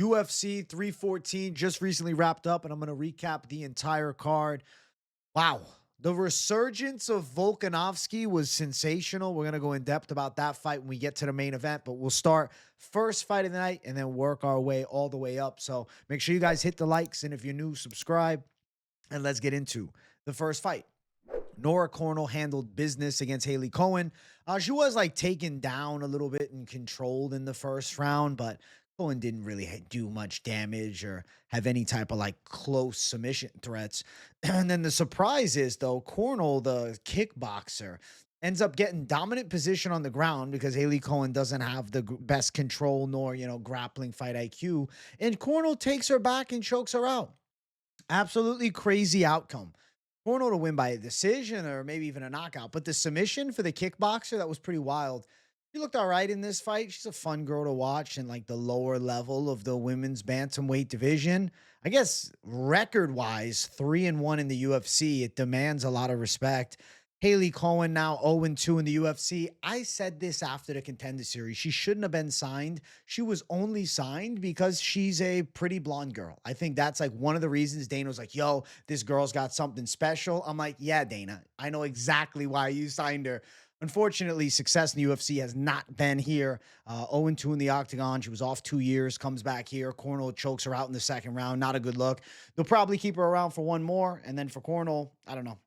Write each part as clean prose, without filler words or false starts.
UFC 314 just recently wrapped up, and I'm going to recap the entire card. Wow. The resurgence of Volkanovski was sensational. We're going to go in depth about that fight when we get to the main event, but we'll start first fight of the night and then work our way all the way up. So make sure you guys hit the likes, and if you're new, subscribe, and let's get into the first fight. Nora Cornolle handled business against Hailey Cowan. She was like taken down a little bit and controlled in the first round, but Cowan didn't really do much damage or have any type of like close submission threats. And then the surprise is, though, Cornolle, the kickboxer, ends up getting dominant position on the ground because Hailey Cowan doesn't have the best control nor, grappling fight IQ. And Cornolle takes her back and chokes her out. Absolutely crazy outcome. Cornolle to win by a decision or maybe even a knockout. But the submission for the kickboxer, that was pretty wild. She looked all right in this fight. She's a fun girl to watch in like the lower level of the women's bantamweight division. I guess record-wise, 3-1 in the UFC. It demands a lot of respect. Hailey Cowan now 0-2 in the UFC. I said this after the Contender Series. She shouldn't have been signed. She was only signed because she's a pretty blonde girl. I think that's like one of the reasons Dana was like, yo, this girl's got something special. I'm like, yeah, Dana, I know exactly why you signed her. Unfortunately, success in the UFC has not been here. 0-2 in the octagon. She was off 2 years, comes back here. Cornolle chokes her out in the second round. Not a good look. They'll probably keep her around for one more. And then for Cornolle, I don't know.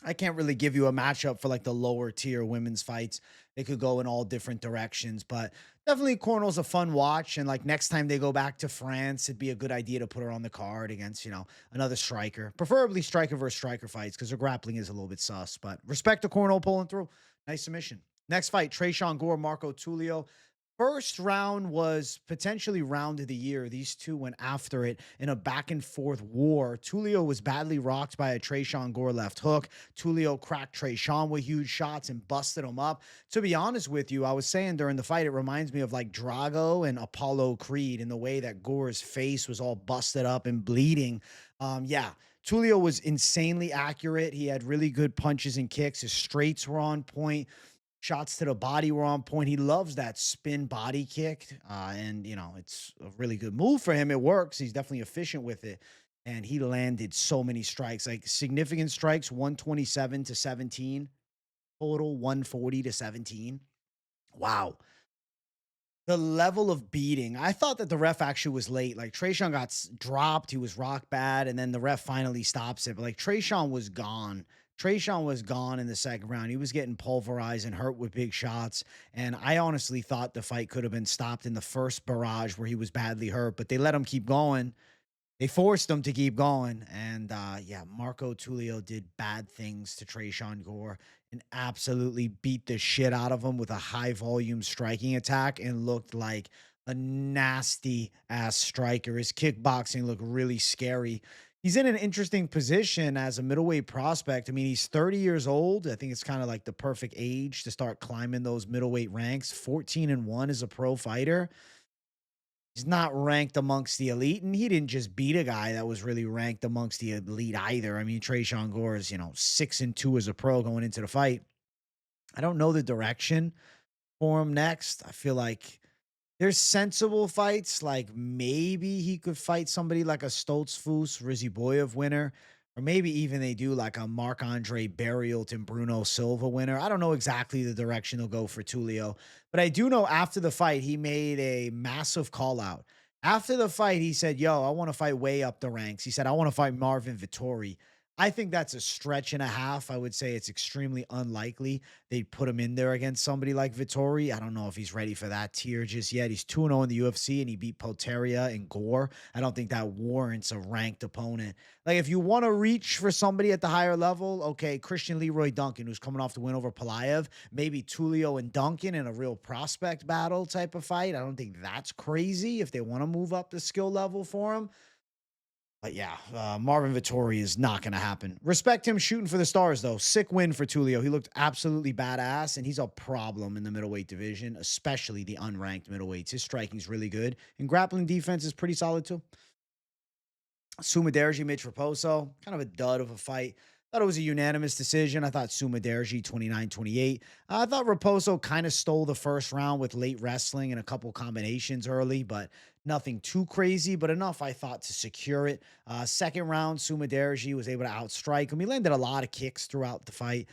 I can't really give you a matchup for like the lower tier women's fights. They could go in all different directions, but definitely Cornolle's a fun watch. And like next time they go back to France, it'd be a good idea to put her on the card against, another striker, preferably striker versus striker fights because her grappling is a little bit sus, but respect to Cornolle pulling through. Nice submission. Next fight, Tresean Gore, Marco Tulio. First round was potentially round of the year. These two went after it in a back and forth war. Tulio was badly rocked by a Tresean Gore left hook. Tulio cracked Tresean with huge shots and busted him up. To be honest with you, I was saying during the fight, it reminds me of like Drago and Apollo Creed in the way that Gore's face was all busted up and bleeding. Tulio was insanely accurate. He had really good punches and kicks. His straights were on point. Shots to the body were on point. He loves that spin body kick. It's a really good move for him. It works. He's definitely efficient with it. And he landed so many strikes, like significant strikes, 127 to 17. Total 140 to 17. Wow. The level of beating. I thought that the ref actually was late. Like Tresean got dropped. He was rock bad. And then the ref finally stops it. But like Tresean was gone. Tresean was gone in the second round. He was getting pulverized and hurt with big shots. And I honestly thought the fight could have been stopped in the first barrage where he was badly hurt, but they let him keep going. They forced him to keep going. And Marco Tulio did bad things to Tresean Gore and absolutely beat the shit out of him with a high volume striking attack and looked like a nasty ass striker. His kickboxing looked really scary. He's in an interesting position as a middleweight prospect. I mean, he's 30 years old. I think it's kind of like the perfect age to start climbing those middleweight ranks. 14-1 as a pro fighter. He's not ranked amongst the elite, and he didn't just beat a guy that was really ranked amongst the elite either. I mean, Tresean Gore is, 6-2 as a pro going into the fight. I don't know the direction for him next. I feel like there's sensible fights, like maybe he could fight somebody like a Stoltzfus, Riziboyev winner, or maybe even they do like a Marc-Andre Barrios and Bruno Silva winner. I don't know exactly the direction they'll go for Tulio, but I do know after the fight, he made a massive call out. After the fight, he said, yo, I want to fight way up the ranks. He said, I want to fight Marvin Vettori. I think that's a stretch and a half. I would say it's extremely unlikely they'd put him in there against somebody like Vettori. I don't know if he's ready for that tier just yet. He's 2-0 in the UFC, and he beat Poteria and Gore. I don't think that warrants a ranked opponent. Like, if you want to reach for somebody at the higher level, okay, Christian Leroy Duncan, who's coming off the win over Pelayev, maybe Tulio and Duncan in a real prospect battle type of fight. I don't think that's crazy if they want to move up the skill level for him. But Marvin Vettori is not going to happen. Respect him shooting for the stars, though. Sick win for Tulio. He looked absolutely badass, and he's a problem in the middleweight division, especially the unranked middleweights. His striking's really good, and grappling defense is pretty solid, too. Sumudaerji, Mitch Raposo, kind of a dud of a fight. Thought it was a unanimous decision. I thought Sumudaerji 29-28. I thought Raposo kind of stole the first round with late wrestling and a couple combinations early, but Nothing too crazy, but enough, I thought, to secure it. Second round, Sumudaerji was able to outstrike him. He landed a lot of kicks throughout the fight,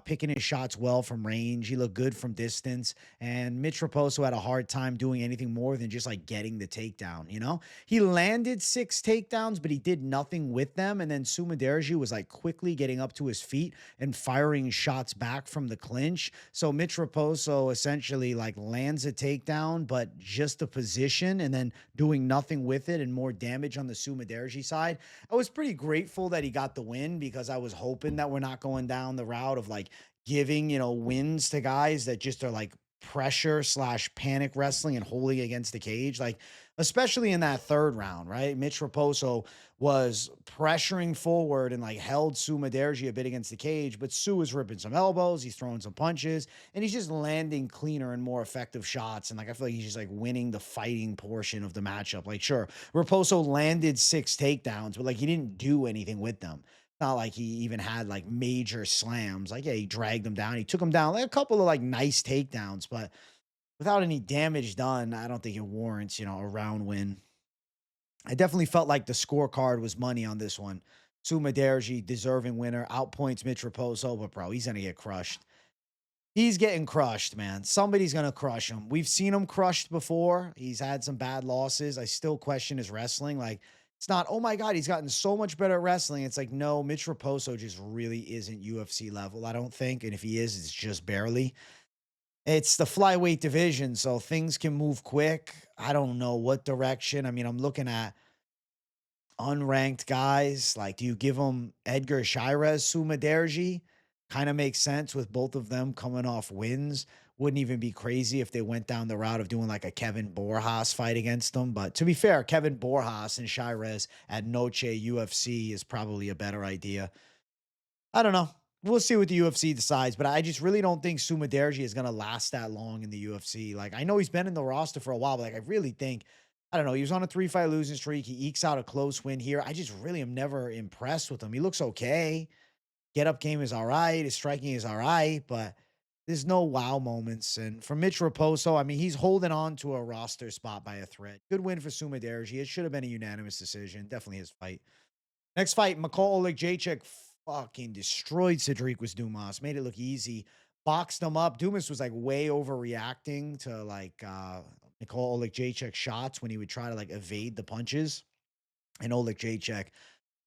picking his shots well from range. He looked good from distance. And Mitch Raposo had a hard time doing anything more than just like getting the takedown, you know? He landed 6 takedowns, but he did nothing with them. And then Sumudaerji was like quickly getting up to his feet and firing shots back from the clinch. So Mitch Raposo essentially like lands a takedown, but just a position, and then doing nothing with it and more damage on the Sumudaerji side. I was pretty grateful that he got the win because I was hoping that we're not going down the route of like giving, wins to guys that just are like pressure slash panic wrestling and holding against the cage. Like, especially in that third round, right? Mitch Raposo was pressuring forward and like held Sumudaerji a bit against the cage, but Sue is ripping some elbows, he's throwing some punches, and he's just landing cleaner and more effective shots. And like, I feel like he's just like winning the fighting portion of the matchup. Like, sure, Raposo landed 6 takedowns, but like he didn't do anything with them. Not like he even had like major slams. Like, yeah, he dragged him down. He took him down, like a couple of like nice takedowns, but without any damage done, I don't think it warrants, a round win. I definitely felt like the scorecard was money on this one. Sumudaerji, deserving winner, outpoints Mitch Raposo, but bro, he's going to get crushed. He's getting crushed, man. Somebody's going to crush him. We've seen him crushed before. He's had some bad losses. I still question his wrestling. Like, it's not, oh my God, he's gotten so much better at wrestling. It's like, no, Mitch Raposo just really isn't UFC level, I don't think. And if he is, it's just barely. It's the flyweight division, so things can move quick. I don't know what direction. I mean, I'm looking at unranked guys. Like, do you give them Edgar Shirez, Sumudaerji? Kind of makes sense with both of them coming off wins. Wouldn't even be crazy if they went down the route of doing like a Kevin Borjas fight against them. But to be fair, Kevin Borjas and Shirez at Noche UFC is probably a better idea. I don't know. We'll see what the UFC decides, but I just really don't think Sumudaerji is going to last that long in the UFC. Like, I know he's been in the roster for a while, but like, I really think, I don't know, he was on a 3-fight losing streak. He ekes out a close win here. I just really am never impressed with him. He looks okay. Get up game is all right. His striking is all right, but there's no wow moments. And for Mitch Raposo, I mean, he's holding on to a roster spot by a thread. Good win for Sumudaerji. It should have been a unanimous decision. Definitely his fight. Next fight, Oleksiejczuk fucking destroyed Cedric Dumas, made it look easy, boxed him up. Dumas was like way overreacting to like Oleksiejczuk shots when he would try to like evade the punches. And Oleksiejczuk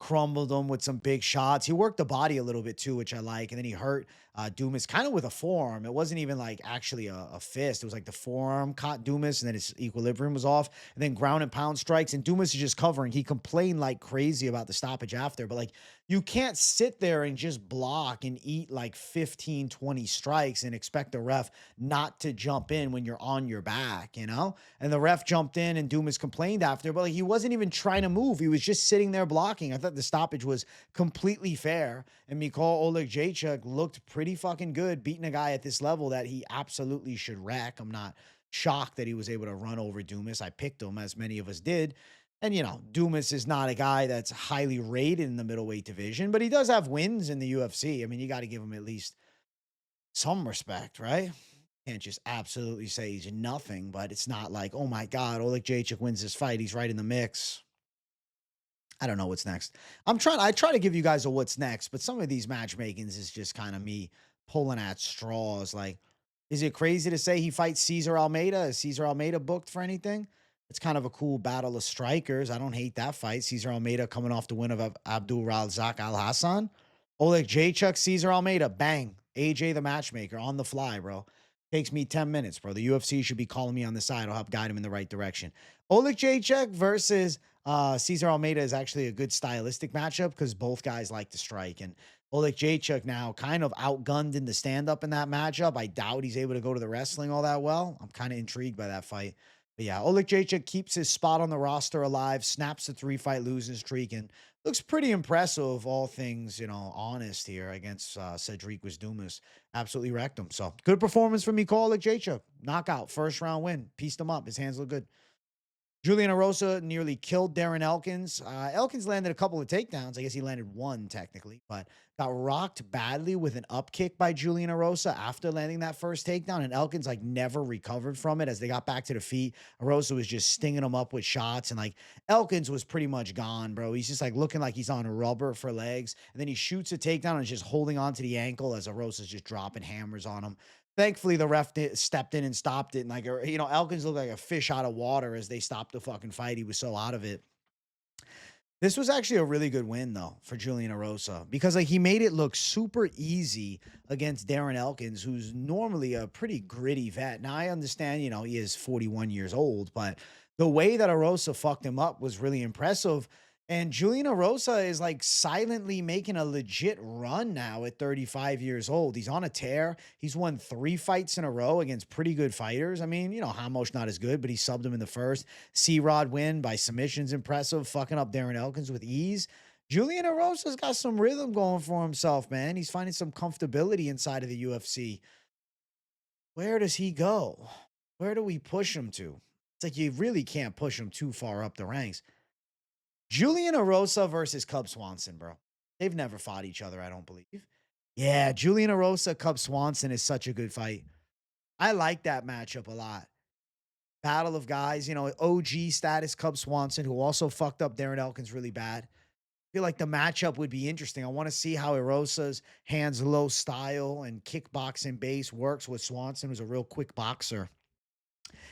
crumbled him with some big shots. He worked the body a little bit too, which I like. And then he hurt Dumas kind of with a forearm. It wasn't even like actually a fist. It was like the forearm caught Dumas and then his equilibrium was off. And then ground and pound strikes. And Dumas is just covering. He complained like crazy about the stoppage after. But like, you can't sit there and just block and eat like 15, 20 strikes and expect the ref not to jump in when you're on your back, And the ref jumped in and Dumas complained after, but like he wasn't even trying to move. He was just sitting there blocking. I thought the stoppage was completely fair. And Oleksiejczuk looked pretty fucking good beating a guy at this level that he absolutely should wreck. I'm not shocked that he was able to run over Dumas. I picked him, as many of us did. And, Dumas is not a guy that's highly rated in the middleweight division, but he does have wins in the UFC. I mean, you got to give him at least some respect, right? Can't just absolutely say he's nothing, but it's not like, oh my God, Oleksiejczuk wins this fight. He's right in the mix. I don't know what's next. I try to give you guys a what's next, but some of these matchmakings is just kind of me pulling at straws. Like, is it crazy to say he fights Cesar Almeida? Is Cesar Almeida booked for anything? It's kind of a cool battle of strikers. I don't hate that fight. Cesar Almeida coming off the win of Abdul Razak Al Hassan. Oleksiejczuk, Cesar Almeida, bang. AJ the matchmaker on the fly, bro. Takes me 10 minutes, bro. The UFC should be calling me on the side. I'll help guide him in the right direction. Oleksiejczuk versus Cesar Almeida is actually a good stylistic matchup because both guys like to strike. And Oleksiejczuk now kind of outgunned in the stand-up in that matchup. I doubt he's able to go to the wrestling all that well. I'm kind of intrigued by that fight. But yeah, Oleksiejczuk keeps his spot on the roster alive, snaps the 3-fight losing streak, and looks pretty impressive, all things, honest here against Cedric Dumas. Absolutely wrecked him. So good performance from Oleksiejczuk. Knockout, first round win. Pieced him up. His hands look good. Julian Erosa nearly killed Darren Elkins. Elkins landed a couple of takedowns. I guess he landed one technically, but got rocked badly with an up kick by Julian Erosa after landing that first takedown, and Elkins like never recovered from it as they got back to the feet. Erosa was just stinging him up with shots, and like Elkins was pretty much gone, bro. He's just like looking like he's on rubber for legs, and then he shoots a takedown and is just holding on to the ankle as Erosa's just dropping hammers on him. Thankfully, the ref stepped in and stopped it. And like, Elkins looked like a fish out of water as they stopped the fucking fight. He was so out of it. This was actually a really good win, though, for Julian Erosa because like he made it look super easy against Darren Elkins, who's normally a pretty gritty vet. Now, I understand, he is 41 years old, but the way that Erosa fucked him up was really impressive. And Julian Erosa is like silently making a legit run now at 35 years old. He's on a tear. He's won 3 fights in a row against pretty good fighters. I mean, Hamosh not as good, but he subbed him in the first. C-Rod win by submission's impressive, fucking up Darren Elkins with ease. Julian Erosa's got some rhythm going for himself, man. He's finding some comfortability inside of the UFC. Where does he go? Where do we push him to? It's like you really can't push him too far up the ranks. Julian Erosa versus Cub Swanson, bro. They've never fought each other, I don't believe. Yeah, Julian Erosa, Cub Swanson is such a good fight. I like that matchup a lot. Battle of guys, OG status Cub Swanson, who also fucked up Darren Elkins really bad. I feel like the matchup would be interesting. I want to see how Erosa's hands low style and kickboxing base works with Swanson, who's a real quick boxer.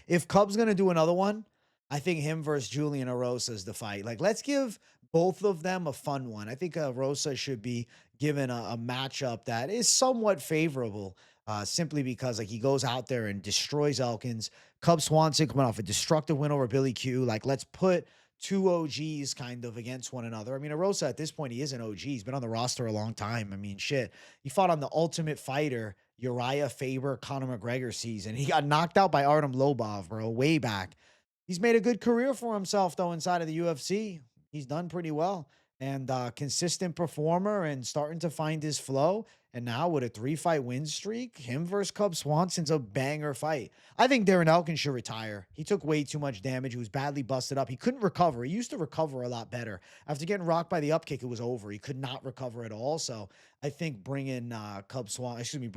If Cub's going to do another one, I think him versus Julian Erosa is the fight. Like, let's give both of them a fun one. I think Erosa should be given a matchup that is somewhat favorable, simply because like he goes out there and destroys Elkins. Cub Swanson coming off a destructive win over Billy Q. Like, let's put 2 OGs kind of against one another. I mean, Erosa at this point, he is an OG. He's been on the roster a long time. I mean, shit. He fought on the Ultimate Fighter, Uriah Faber, Conor McGregor season. He got knocked out by Artem Lobov, bro, way back. He's made a good career for himself, though, inside of the UFC. He's done pretty well. And consistent performer and starting to find his flow. And now with a 3-fight win streak, him versus Cub Swanson's a banger fight. I think Darren Elkins should retire. He took way too much damage. He was badly busted up. He couldn't recover. He used to recover a lot better. After getting rocked by the up kick, it was over. He could not recover at all. So I think bringing Darren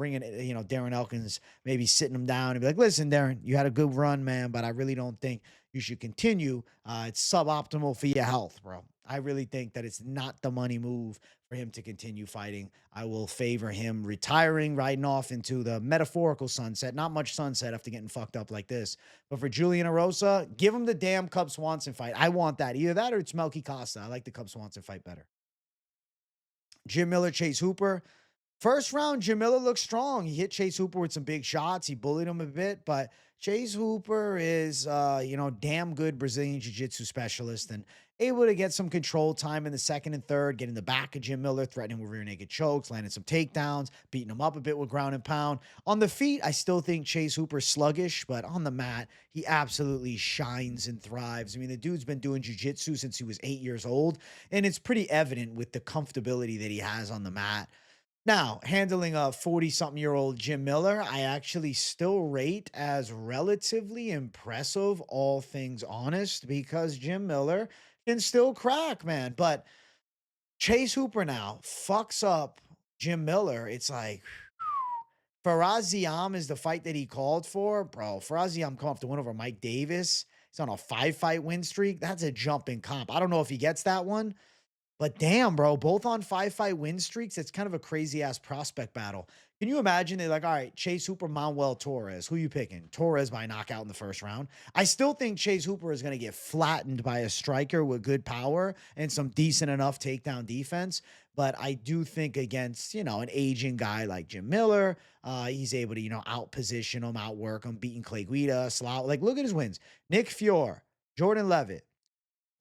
Elkins, maybe sitting him down and be like, listen, Darren, you had a good run, man, but I really don't think you should continue. It's suboptimal for your health, bro. I really think that it's not the money move for him to continue fighting. I will favor him retiring, riding off into the metaphorical sunset. Not much sunset after getting fucked up like this. But for Julian Erosa, give him the damn Cub Swanson fight. I want that. Either that or it's Melky Costa. I like the Cub Swanson fight better. Jim Miller, Chase Hooper. First round, Jim Miller looked strong. He hit Chase Hooper with some big shots. He bullied him a bit, but Chase Hooper is, damn good Brazilian Jiu-Jitsu specialist and able to get some control time in the second and third, get in the back of Jim Miller, threatening with rear naked chokes, landing some takedowns, beating him up a bit with ground and pound. On the feet, I still think Chase Hooper's sluggish, but on the mat, he absolutely shines and thrives. I mean, the dude's been doing jiu-jitsu since he was 8 years old, and it's pretty evident with the comfortability that he has on the mat. Now, handling a 40-something-year-old Jim Miller, I actually still rate as relatively impressive, all things honest, because Jim Miller can still crack, man. But Chase Hooper now fucks up Jim Miller. It's like, Faraziam is the fight that he called for. Bro, Faraziam come off the win over Mike Davis. He's on a 5-fight win streak. That's a jump in comp. I don't know if he gets that one. But damn, bro, both on 5-fight win streaks. It's kind of a crazy-ass prospect battle. Can you imagine? They're like, all right, Chase Hooper, Manuel Torres. Who you picking? Torres by knockout in the first round. I still think Chase Hooper is going to get flattened by a striker with good power and some decent enough takedown defense. But I do think against, an aging guy like Jim Miller, he's able to, out-position him, outwork him, beating Clay Guida, Slough. Like, look at his wins. Nick Fior, Jordan Levitt,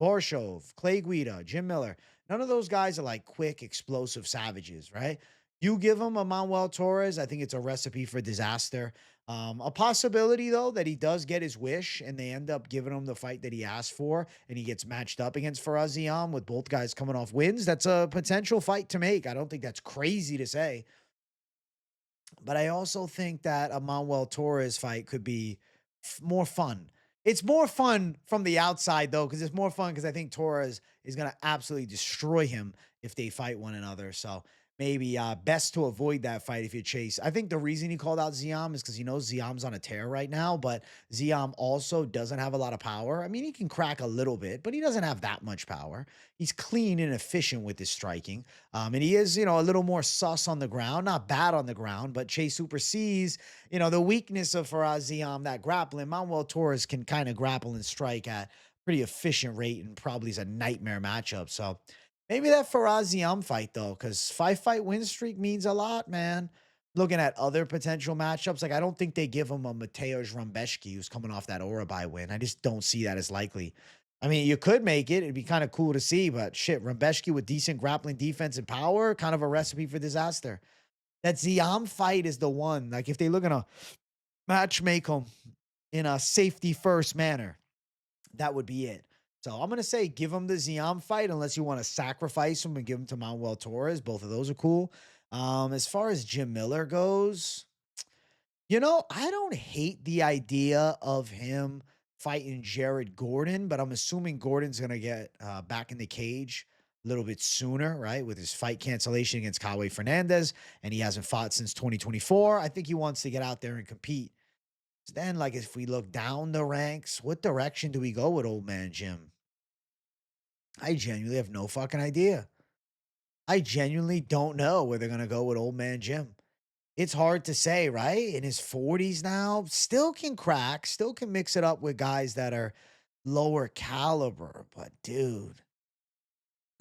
Borshov, Clay Guida, Jim Miller. None of those guys are like quick, explosive savages, right? You give him a Manuel Torres, I think it's a recipe for disaster. A possibility, though, that he does get his wish and they end up giving him the fight that he asked for and he gets matched up against Faraziam with both guys coming off wins. That's a potential fight to make. I don't think that's crazy to say. But I also think that a Manuel Torres fight could be more fun. It's more fun from the outside, though, because it's more fun because I think Torres is going to absolutely destroy him if they fight one another. So maybe best to avoid that fight if you chase. I think the reason he called out Ziam is because he knows Ziam's on a tear right now, but Ziam also doesn't have a lot of power. I mean, he can crack a little bit, but he doesn't have that much power. He's clean and efficient with his striking. And he is, a little more sus on the ground, not bad on the ground, but Chase Super sees, the weakness of Faraz Ziam, that grappling. Manuel Torres can kind of grapple and strike at pretty efficient rate and probably is a nightmare matchup. So maybe that Faraz fight, though, because 5-fight win streak means a lot, man. Looking at other potential matchups, like I don't think they give him a Mateusz Rumbeszki who's coming off that Urabai win. I just don't see that as likely. I mean, you could make it. It'd be kind of cool to see, but shit, Rumbeszki with decent grappling defense and power, kind of a recipe for disaster. That Ziam fight is the one. Like if they look at a match make him in a safety first manner, that would be it. So I'm going to say give him the Ziam fight unless you want to sacrifice him and give him to Manuel Torres. Both of those are cool. As far as Jim Miller goes, I don't hate the idea of him fighting Jared Gordon, but I'm assuming Gordon's going to get back in the cage a little bit sooner, right? With his fight cancellation against Kawhi Fernandez, and he hasn't fought since 2024. I think he wants to get out there and compete. Then, like, if we look down the ranks, what direction do we go with old man Jim? I genuinely have no fucking idea. I genuinely don't know where they're going to go with old man Jim. It's hard to say, right? In his 40s now, still can crack, still can mix it up with guys that are lower caliber. But, dude,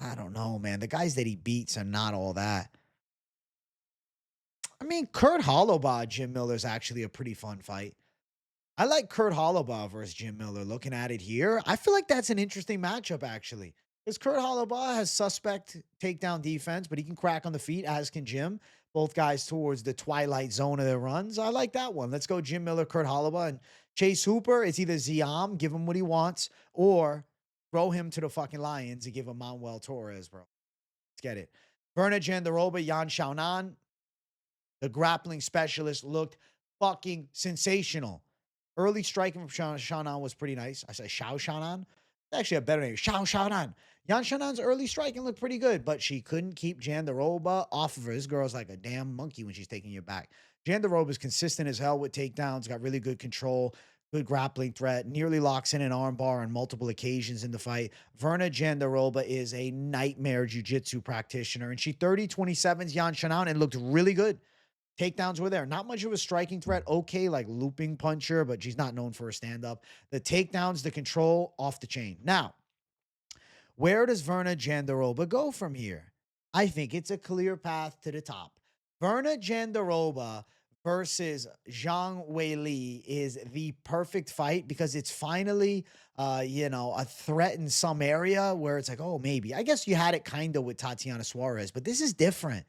I don't know, man. The guys that he beats are not all that. I mean, Kurt Hollowbaugh, Jim Miller's actually a pretty fun fight. I like Kurt Hollowbaugh versus Jim Miller. Looking at it here, I feel like that's an interesting matchup, actually. Because Kurt Hollowbaugh has suspect takedown defense, but he can crack on the feet, as can Jim. Both guys towards the twilight zone of their runs. I like that one. Let's go Jim Miller, Kurt Hollowbaugh, and Chase Hooper. It's either Ziam, give him what he wants, or throw him to the fucking Lions and give him Manuel Torres, bro. Let's get it. Verna Jandiroba, Yan Xiaonan. The grappling specialist looked fucking sensational. Early striking from Xiaonan was pretty nice. I said Xiaonan. Actually a better name. Xiaonan. Yan Xiaonan's early striking looked pretty good, but she couldn't keep Jandiroba off of her. This girl's like a damn monkey when she's taking you back. Jandiroba's consistent as hell with takedowns, got really good control, good grappling threat, nearly locks in an armbar on multiple occasions in the fight. Verna Jandiroba is a nightmare jiu-jitsu practitioner, and she 30-27's Yan Xiaonan and looked really good. Takedowns were there. Not much of a striking threat. Okay, like looping puncher, but she's not known for a stand-up. The takedowns, the control, off the chain. Now, where does Verna Jandiroba go from here? I think it's a clear path to the top. Verna Jandiroba versus Zhang Weili is the perfect fight because it's finally, a threat in some area where it's like, oh, maybe. I guess you had it kind of with Tatiana Suarez, but this is different.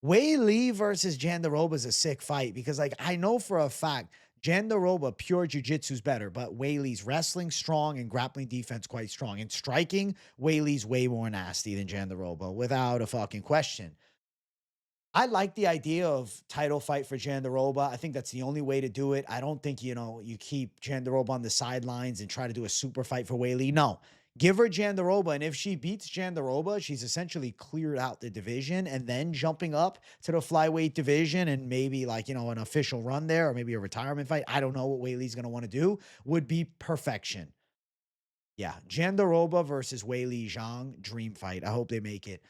Weili versus Jandiroba is a sick fight because, like, I know for a fact Jandiroba, pure jiu-jitsu is better, but Weili's wrestling strong and grappling defense quite strong. And striking, Weili's way more nasty than Jandiroba, without a fucking question. I like the idea of title fight for Jandiroba. I think that's the only way to do it. I don't think, you keep Jandiroba on the sidelines and try to do a super fight for Weili. No. Give her Jandiroba, and if she beats Jandiroba, she's essentially cleared out the division and then jumping up to the flyweight division and maybe an official run there or maybe a retirement fight. I don't know what Weili's going to want to do. Would be perfection. Yeah, Jandiroba versus Weili Zhang, dream fight. I hope they make it.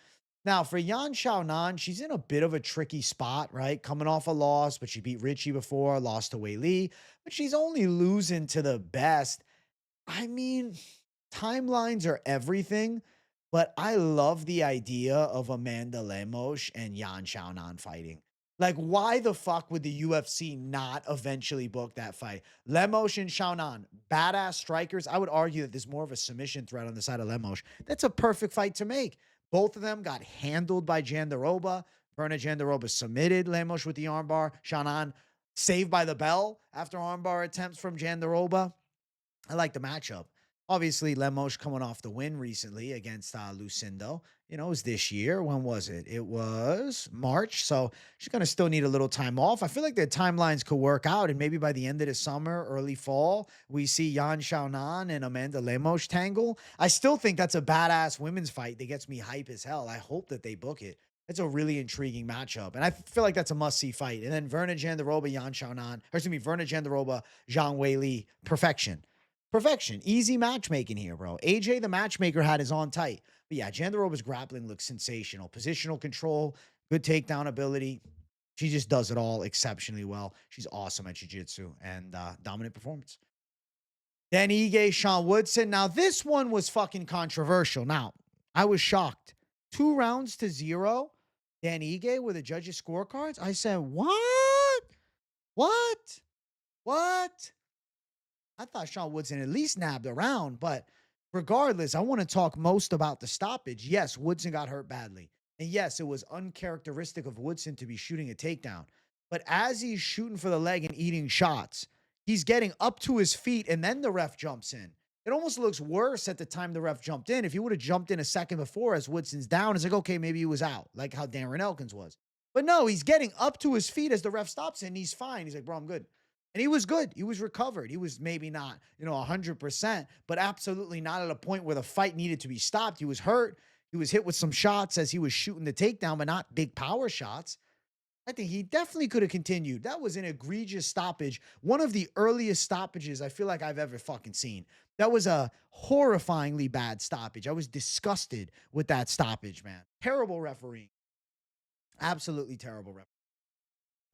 Now, for Yan Xiaonan, she's in a bit of a tricky spot, right? Coming off a loss, but she beat Richie before, lost to Weili, but she's only losing to the best. I mean, timelines are everything, but I love the idea of Amanda Lemos and Yan Xiaonan fighting. Like, why the fuck would the UFC not eventually book that fight? Lemos and Xiaonan, badass strikers. I would argue that there's more of a submission threat on the side of Lemos. That's a perfect fight to make. Both of them got handled by Jandiroba. Verna Jandiroba submitted Lemos with the armbar. Xiaonan saved by the bell after armbar attempts from Jandiroba. I like the matchup. Obviously, Lemos coming off the win recently against Lucindo. It was this year. When was it? It was March. So she's going to still need a little time off. I feel like their timelines could work out. And maybe by the end of the summer, early fall, we see Yan Xiaonan and Amanda Lemos tangle. I still think that's a badass women's fight that gets me hype as hell. I hope that they book it. It's a really intriguing matchup. And I feel like that's a must-see fight. And then Verna Jandiroba, Yan Xiaonan, or excuse me, Verna Jandiroba, Zhang Weili, perfection. Perfection. Easy matchmaking here, bro. AJ, the matchmaker, had his on tight. But yeah, Jandiroba's grappling looks sensational. Positional control, good takedown ability. She just does it all exceptionally well. She's awesome at jiu-jitsu and dominant performance. Then Ige, Sean Woodson. Now, this one was fucking controversial. Now, I was shocked. 2 rounds to 0. Dan Ige with the judges' scorecards. I said, what? What? What? I thought Sean Woodson at least nabbed a round, but regardless, I want to talk most about the stoppage. Yes, Woodson got hurt badly. And yes, it was uncharacteristic of Woodson to be shooting a takedown. But as he's shooting for the leg and eating shots, he's getting up to his feet, and then the ref jumps in. It almost looks worse at the time the ref jumped in. If he would have jumped in a second before as Woodson's down, it's like, okay, maybe he was out, like how Darren Elkins was. But no, he's getting up to his feet as the ref stops in, and he's fine. He's like, bro, I'm good. And he was good. He was recovered. He was maybe not, 100%, but absolutely not at a point where the fight needed to be stopped. He was hurt. He was hit with some shots as he was shooting the takedown, but not big power shots. I think he definitely could have continued. That was an egregious stoppage. One of the earliest stoppages I feel like I've ever fucking seen. That was a horrifyingly bad stoppage. I was disgusted with that stoppage, man. Terrible refereeing. Absolutely terrible refereeing.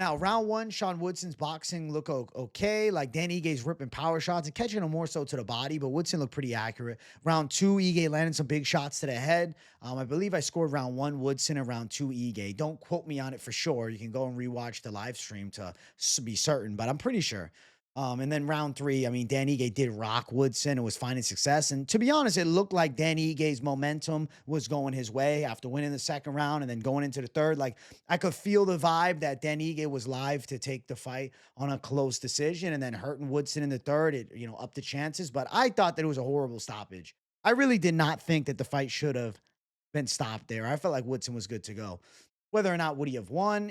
Now, round 1, Sean Woodson's boxing looked okay. Like, Dan Ige's ripping power shots and catching them more so to the body, but Woodson looked pretty accurate. Round 2, Ige landed some big shots to the head. I believe I scored round 1 Woodson and round 2 Ige. Don't quote me on it for sure. You can go and rewatch the live stream to be certain, but I'm pretty sure. And then round 3, I mean, Dan Ige did rock Woodson and was finding success. And to be honest, it looked like Dan Ige's momentum was going his way after winning the second round and then going into the third. Like, I could feel the vibe that Dan Ige was live to take the fight on a close decision, and then hurting Woodson in the third, it, upped the chances. But I thought that it was a horrible stoppage. I really did not think that the fight should have been stopped there. I felt like Woodson was good to go. Whether or not would he have won,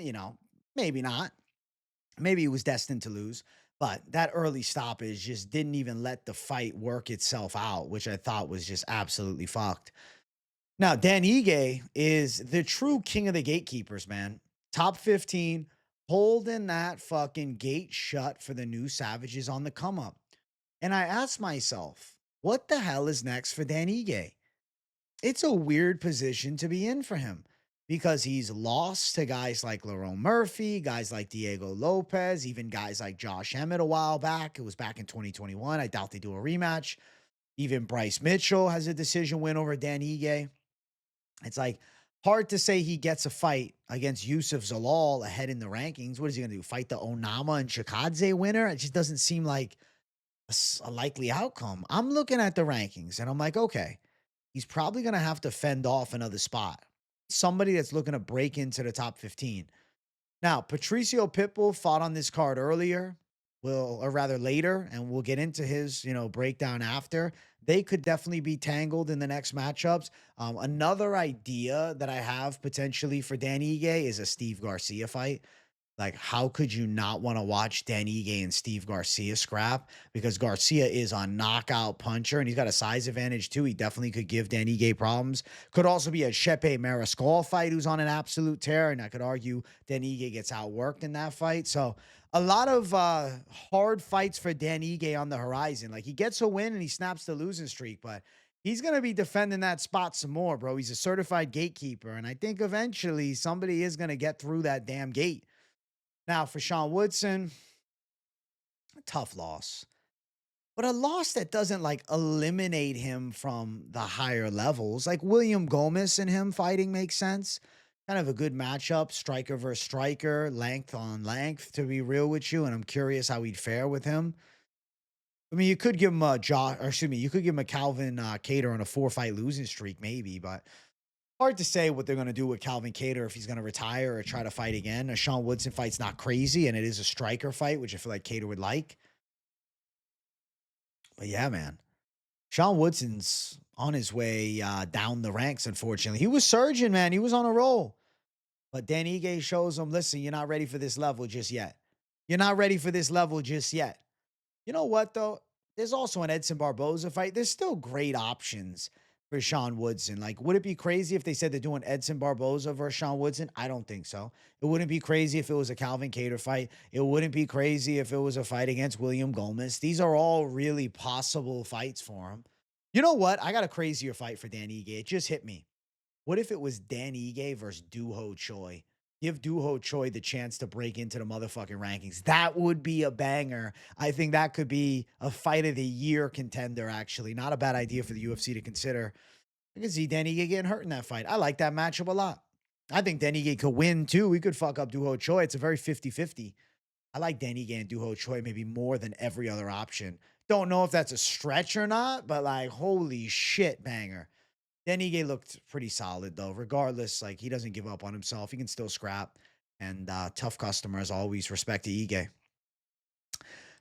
maybe not. Maybe he was destined to lose. But that early stoppage just didn't even let the fight work itself out, which I thought was just absolutely fucked. Now, Dan Ige is the true king of the gatekeepers, man. Top 15, holding that fucking gate shut for the new Savages on the come up. And I asked myself, what the hell is next for Dan Ige? It's a weird position to be in for him, because he's lost to guys like Lerone Murphy, guys like Diego Lopes, even guys like Josh Emmett a while back. It was back in 2021. I doubt they do a rematch. Even Bryce Mitchell has a decision win over Dan Ige. It's like hard to say he gets a fight against Yusuf Zalal ahead in the rankings. What is he going to do? Fight the Onama and Chikadze winner? It just doesn't seem like a likely outcome. I'm looking at the rankings and I'm like, okay, he's probably going to have to fend off another spot. Somebody that's looking to break into the top 15. Now, Patricio Pitbull fought on this card earlier, or rather later, and we'll get into his, breakdown after. They could definitely be tangled in the next matchups. Another idea that I have potentially for Dan Ige is a Steve Garcia fight. Like, how could you not want to watch Dan Ige and Steve Garcia scrap? Because Garcia is a knockout puncher, and he's got a size advantage, too. He definitely could give Dan Ige problems. Could also be a Chepe Mariscal fight, who's on an absolute tear, and I could argue Dan Ige gets outworked in that fight. So, a lot of hard fights for Dan Ige on the horizon. Like, he gets a win, and he snaps the losing streak, but he's going to be defending that spot some more, bro. He's a certified gatekeeper, and I think eventually somebody is going to get through that damn gate. Now, for Sean Woodson, a tough loss. But a loss that doesn't, eliminate him from the higher levels. Like, William Gomez and him fighting makes sense. Kind of a good matchup, striker versus striker, length on length, to be real with you. And I'm curious how he'd fare with him. I mean, you could give him you could give him a Calvin Kattar on a 4-fight losing streak, maybe, but hard to say what they're going to do with Calvin Kattar, if he's going to retire or try to fight again. A Sean Woodson fight's not crazy, and it is a striker fight, which I feel like Kattar would like. But yeah, man. Sean Woodson's on his way down the ranks, unfortunately. He was surging, man. He was on a roll. But Dan Ige shows him, listen, you're not ready for this level just yet. You're not ready for this level just yet. You know what, though? There's also an Edson Barboza fight. There's still great options for Sean Woodson. Like, would it be crazy if they said they're doing Edson Barboza versus Sean Woodson? I don't think so. It wouldn't be crazy if it was a Calvin Kattar fight. It wouldn't be crazy if it was a fight against William Gomez. These are all really possible fights for him. You know what? I got a crazier fight for Dan Ige. It just hit me. What if it was Dan Ige versus Doo-Ho Choi? Give Doo-Ho Choi the chance to break into the motherfucking rankings. That would be a banger. I think that could be a fight of the year contender, actually. Not a bad idea for the UFC to consider. I can see Dan Ige getting hurt in that fight. I like that matchup a lot. I think Dan Ige could win, too. He could fuck up Doo-Ho Choi. It's a very 50-50. I like Dan Ige and Doo-Ho Choi maybe more than every other option. Don't know if that's a stretch or not, but like, holy shit, banger. Dan Ige looked pretty solid, though. Regardless, like, he doesn't give up on himself. He can still scrap. And tough customer, as always. Respect to Ige.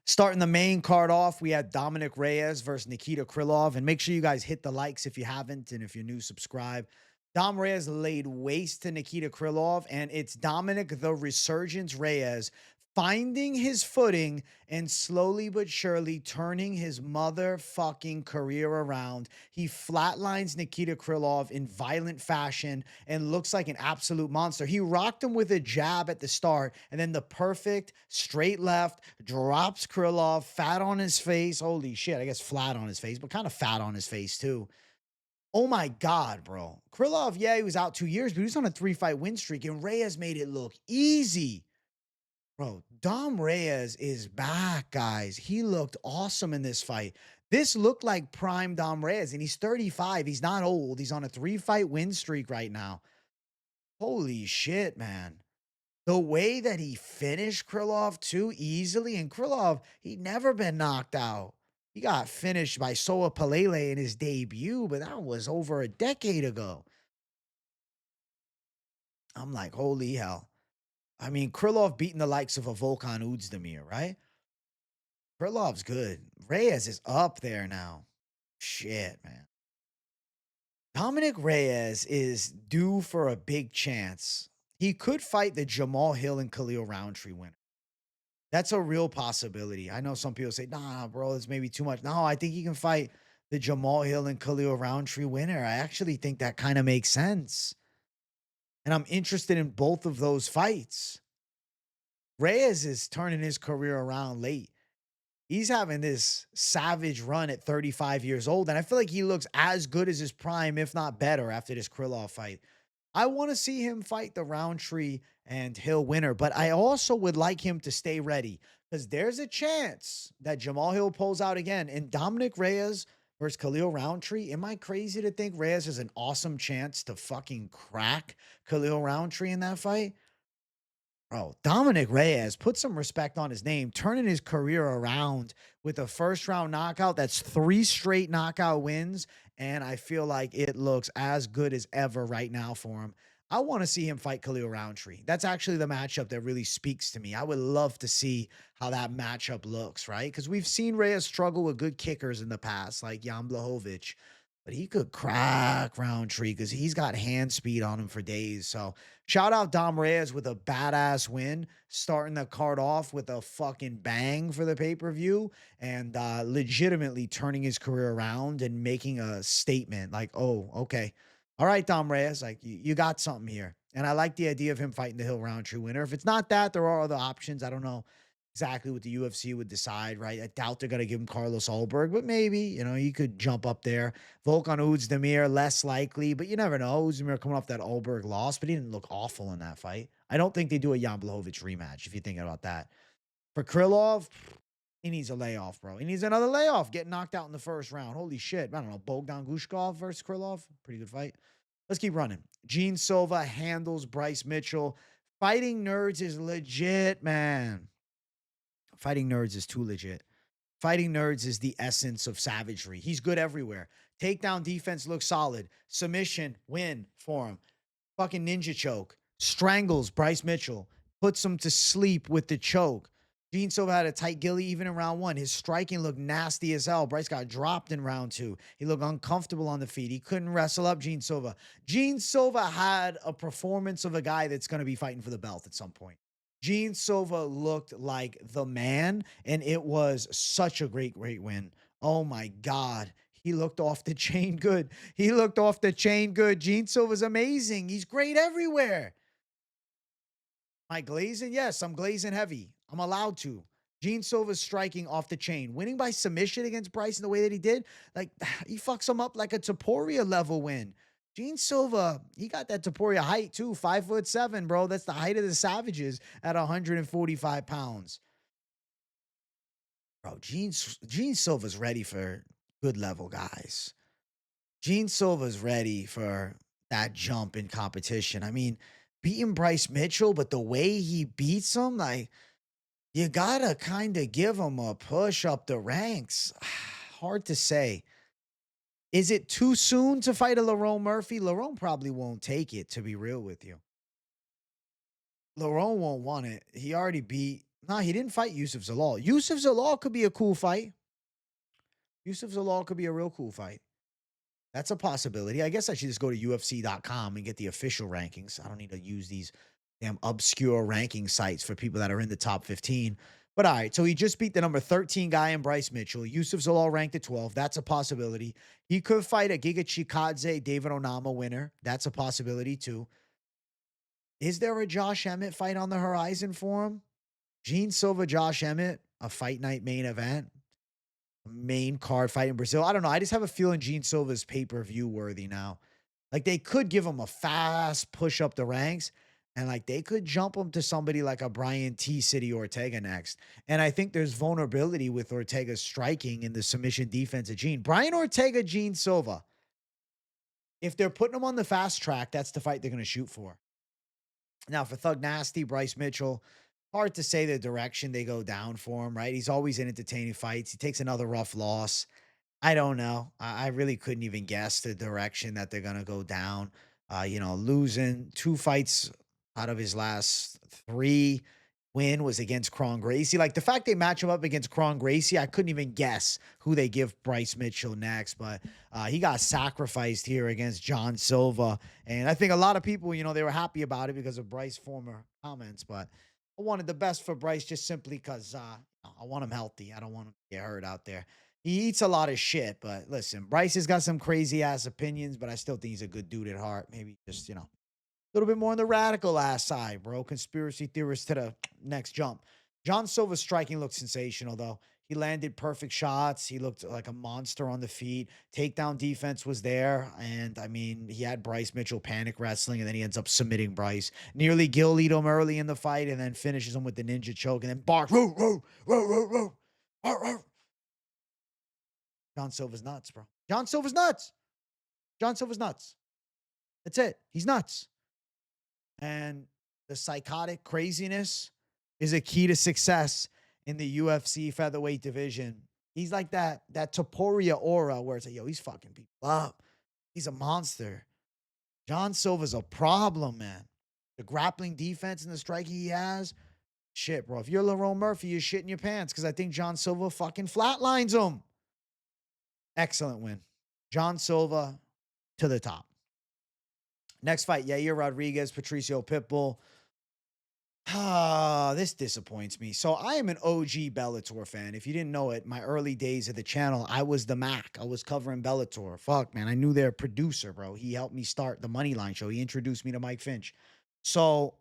Starting the main card off, we had Dominick Reyes versus Nikita Krylov. And make sure you guys hit the likes if you haven't. And if you're new, subscribe. Dom Reyes laid waste to Nikita Krylov. And it's Dominick the Resurgence Reyes finding his footing and slowly but surely turning his motherfucking career around. He flatlines Nikita Krylov in violent fashion and looks like an absolute monster. He rocked him with a jab at the start and then the perfect straight left, drops Krylov, fat on his face. Holy shit, I guess flat on his face, but kind of fat on his face too. Oh my God, bro. Krylov, yeah, he was out 2 years, but he was on a 3-fight win streak and Reyes made it look easy. Bro, Dom Reyes is back, guys. He looked awesome in this fight. This looked like prime Dom Reyes, and he's 35. He's not old. He's on a 3-fight win streak right now. Holy shit, man. The way that he finished Krylov too easily, and Krylov, he'd never been knocked out. He got finished by Soa Palele in his debut, but that was over a decade ago. I'm like, holy hell. I mean, Krylov beating the likes of a Volkan Oezdemir, right? Krylov's good. Reyes is up there now. Shit, man. Dominick Reyes is due for a big chance. He could fight the Jamal Hill and Khalil Roundtree winner. That's a real possibility. I know some people say, nah, bro, it's maybe too much. No, I think he can fight the Jamal Hill and Khalil Roundtree winner. I actually think that kind of makes sense. And I'm interested in both of those fights. Reyes is turning his career around late. He's having this savage run at 35 years old. And I feel like he looks as good as his prime, if not better, after this Krylov fight. I want to see him fight the Roundtree and Hill winner, but I also would like him to stay ready because there's a chance that Jamal Hill pulls out again. And Dominick Reyes versus Khalil Roundtree. Am I crazy to think Reyes has an awesome chance to fucking crack Khalil Roundtree in that fight? Bro, Dominick Reyes, put some respect on his name, turning his career around with a first-round knockout. That's 3 straight knockout wins, and I feel like it looks as good as ever right now for him. I want to see him fight Khalil Roundtree. That's actually the matchup that really speaks to me. I would love to see how that matchup looks, right? Because we've seen Reyes struggle with good kickers in the past, like Jan Blachowicz. But he could crack Roundtree because he's got hand speed on him for days. So shout out Dom Reyes with a badass win, starting the card off with a fucking bang for the pay-per-view and legitimately turning his career around and making a statement like, oh, okay. All right, Dom Reyes, like you got something here. And I like the idea of him fighting the Hill Roundtree winner. If it's not that, there are other options. I don't know exactly what the UFC would decide, right? I doubt they're going to give him Carlos Ulberg, but maybe, you know, he could jump up there. Volkan Oezdemir, less likely, but you never know. Oezdemir coming off that Ulberg loss, but he didn't look awful in that fight. I don't think they do a Jan Blachowicz rematch, if you're thinking about that. For Krylov, he needs a layoff, bro. He needs another layoff, getting knocked out in the first round. Holy shit. I don't know, Bogdan Gushkov versus Krylov. Pretty good fight. Let's keep running. Gene Silva handles Bryce Mitchell. Fighting Nerds is legit, man. Fighting Nerds is too legit. Fighting Nerds is the essence of savagery. He's good everywhere. Takedown defense looks solid. Submission, win for him. Fucking ninja choke. Strangles Bryce Mitchell. Puts him to sleep with the choke. Gene Silva had a tight gilly even in round 1. His striking looked nasty as hell. Bryce got dropped in round 2. He looked uncomfortable on the feet. He couldn't wrestle up Gene Silva. Gene Silva had a performance of a guy that's going to be fighting for the belt at some point. Gene Silva looked like the man, and it was such a great win. Oh, my God. He looked off the chain good. He looked off the chain good. Gene Silva's amazing. He's great everywhere. Am I glazing? Yes, I'm glazing heavy. I'm allowed to. Gene Silva's striking off the chain. Winning by submission against Bryce in the way that he did, like, he fucks him up like a Topuria level win. Gene Silva, he got that Topuria height too, 5'7", bro. That's the height of the Savages at 145 pounds. Bro, Gene Silva's ready for good level guys. Gene Silva's ready for that jump in competition. I mean, beating Bryce Mitchell, but the way he beats him, like, you gotta kind of give him a push up the ranks. Hard to say. Is it too soon to fight a Lerone Murphy? Lerone probably won't take it, to be real with you. Lerone won't want it. He already beat. No, he didn't fight Yusuf Zalal. Yusuf Zalal could be a cool fight. Yusuf Zalal could be a real cool fight. That's a possibility. I guess I should just go to UFC.com and get the official rankings. I don't need to use these damn obscure ranking sites for people that are in the top 15. But all right, so he just beat the number 13 guy in Bryce Mitchell. Yusuf Zalal ranked at 12. That's a possibility. He could fight a Giga Chikadze, David Onama winner. That's a possibility too. Is there a Josh Emmett fight on the horizon for him? Gene Silva, Josh Emmett, a fight night main event. Main card fight in Brazil. I don't know. I just have a feeling Gene Silva's pay-per-view worthy now. Like, they could give him a fast push up the ranks, and like they could jump him to somebody like a Brian T. City Ortega next. And I think there's vulnerability with Ortega's striking in the submission defense of Gene. Brian Ortega, Gene Silva. If they're putting him on the fast track, that's the fight they're going to shoot for. Now, for Thug Nasty, Bryce Mitchell, hard to say the direction they go down for him, right? He's always in entertaining fights. He takes another rough loss. I don't know. I really couldn't even guess the direction that they're going to go down. Losing 2 fights out of his last 3. Win was against Kron Gracie. Like, the fact they match him up against Kron Gracie, I couldn't even guess who they give Bryce Mitchell next. But he got sacrificed here against John Silva. And I think a lot of people, they were happy about it because of Bryce's former comments. But I wanted the best for Bryce just simply because I want him healthy. I don't want him to get hurt out there. He eats a lot of shit, but listen, Bryce has got some crazy ass opinions, but I still think he's a good dude at heart. Maybe just, a little bit more on the radical ass side, bro. Conspiracy theorist to the next jump. John Silva's striking looked sensational, though. He landed perfect shots. He looked like a monster on the feet. Takedown defense was there. And, I mean, he had Bryce Mitchell panic wrestling, and then he ends up submitting Bryce. Nearly gill-eat him early in the fight, and then finishes him with the ninja choke, and then barks. Woo, woo, woo, woo, woo. Arr, arr. John Silva's nuts, bro. John Silva's nuts. John Silva's nuts. That's it. He's nuts. And the psychotic craziness is a key to success in the UFC featherweight division. He's like that Topuria aura where it's like, yo, he's fucking people up. He's a monster. John Silva's a problem, man. The grappling defense and the striking he has, shit, bro. If you're Lerone Murphy, you're shitting your pants because I think John Silva fucking flatlines him. Excellent win. John Silva to the top. Next fight, Yair Rodriguez, Patricio Pitbull. This disappoints me. So I am an OG Bellator fan. If you didn't know it, my early days of the channel, I was the Mac. I was covering Bellator. Fuck, man. I knew their producer, bro. He helped me start the Moneyline show. He introduced me to Mike Finch. So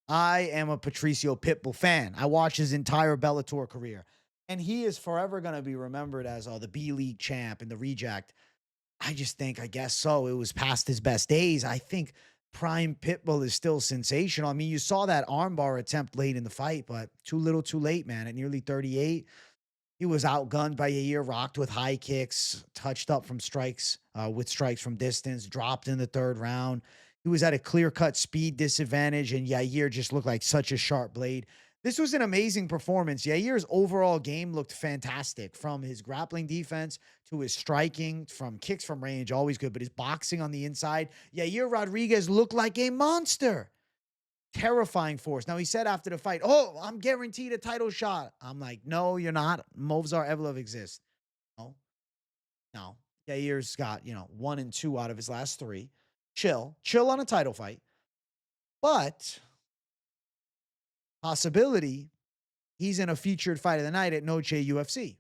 I am a Patricio Pitbull fan. I watched his entire Bellator career. And he is forever going to be remembered as the B-League champ and the reject. I guess so. It was past his best days. I think prime Pitbull is still sensational. I mean, you saw that armbar attempt late in the fight, but too little too late, man. At nearly 38, he was outgunned by Yair, rocked with high kicks, touched up from strikes, with strikes from distance, dropped in the 3rd round. He was at a clear-cut speed disadvantage, and Yair just looked like such a sharp blade. This was an amazing performance. Yair's overall game looked fantastic, from his grappling defense to his striking, from kicks from range, always good, but his boxing on the inside. Yair Rodriguez looked like a monster. Terrifying force. Now, he said after the fight, oh, I'm guaranteed a title shot. I'm like, no, you're not. Movsar Evloev exists. No. Yair's got, 1 and 2 out of his last 3. Chill on a title fight. But possibility, he's in a featured fight of the night at Noche UFC.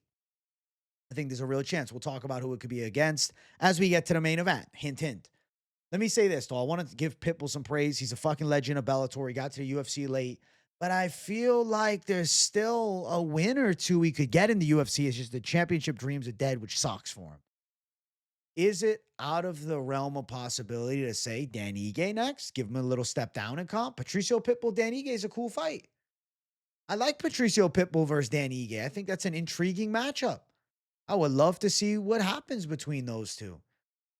I think there's a real chance. We'll talk about who it could be against as we get to the main event. Hint, hint. Let me say this, though. I want to give Pitbull some praise. He's a fucking legend of Bellator. He got to the UFC late. But I feel like there's still a win or two he could get in the UFC. It's just the championship dreams are dead, which sucks for him. Is it out of the realm of possibility to say Dan Ige next? Give him a little step down in comp. Patricio Pitbull, Dan Ige is a cool fight. I like Patricio Pitbull versus Dan Ige. I think that's an intriguing matchup. I would love to see what happens between those two.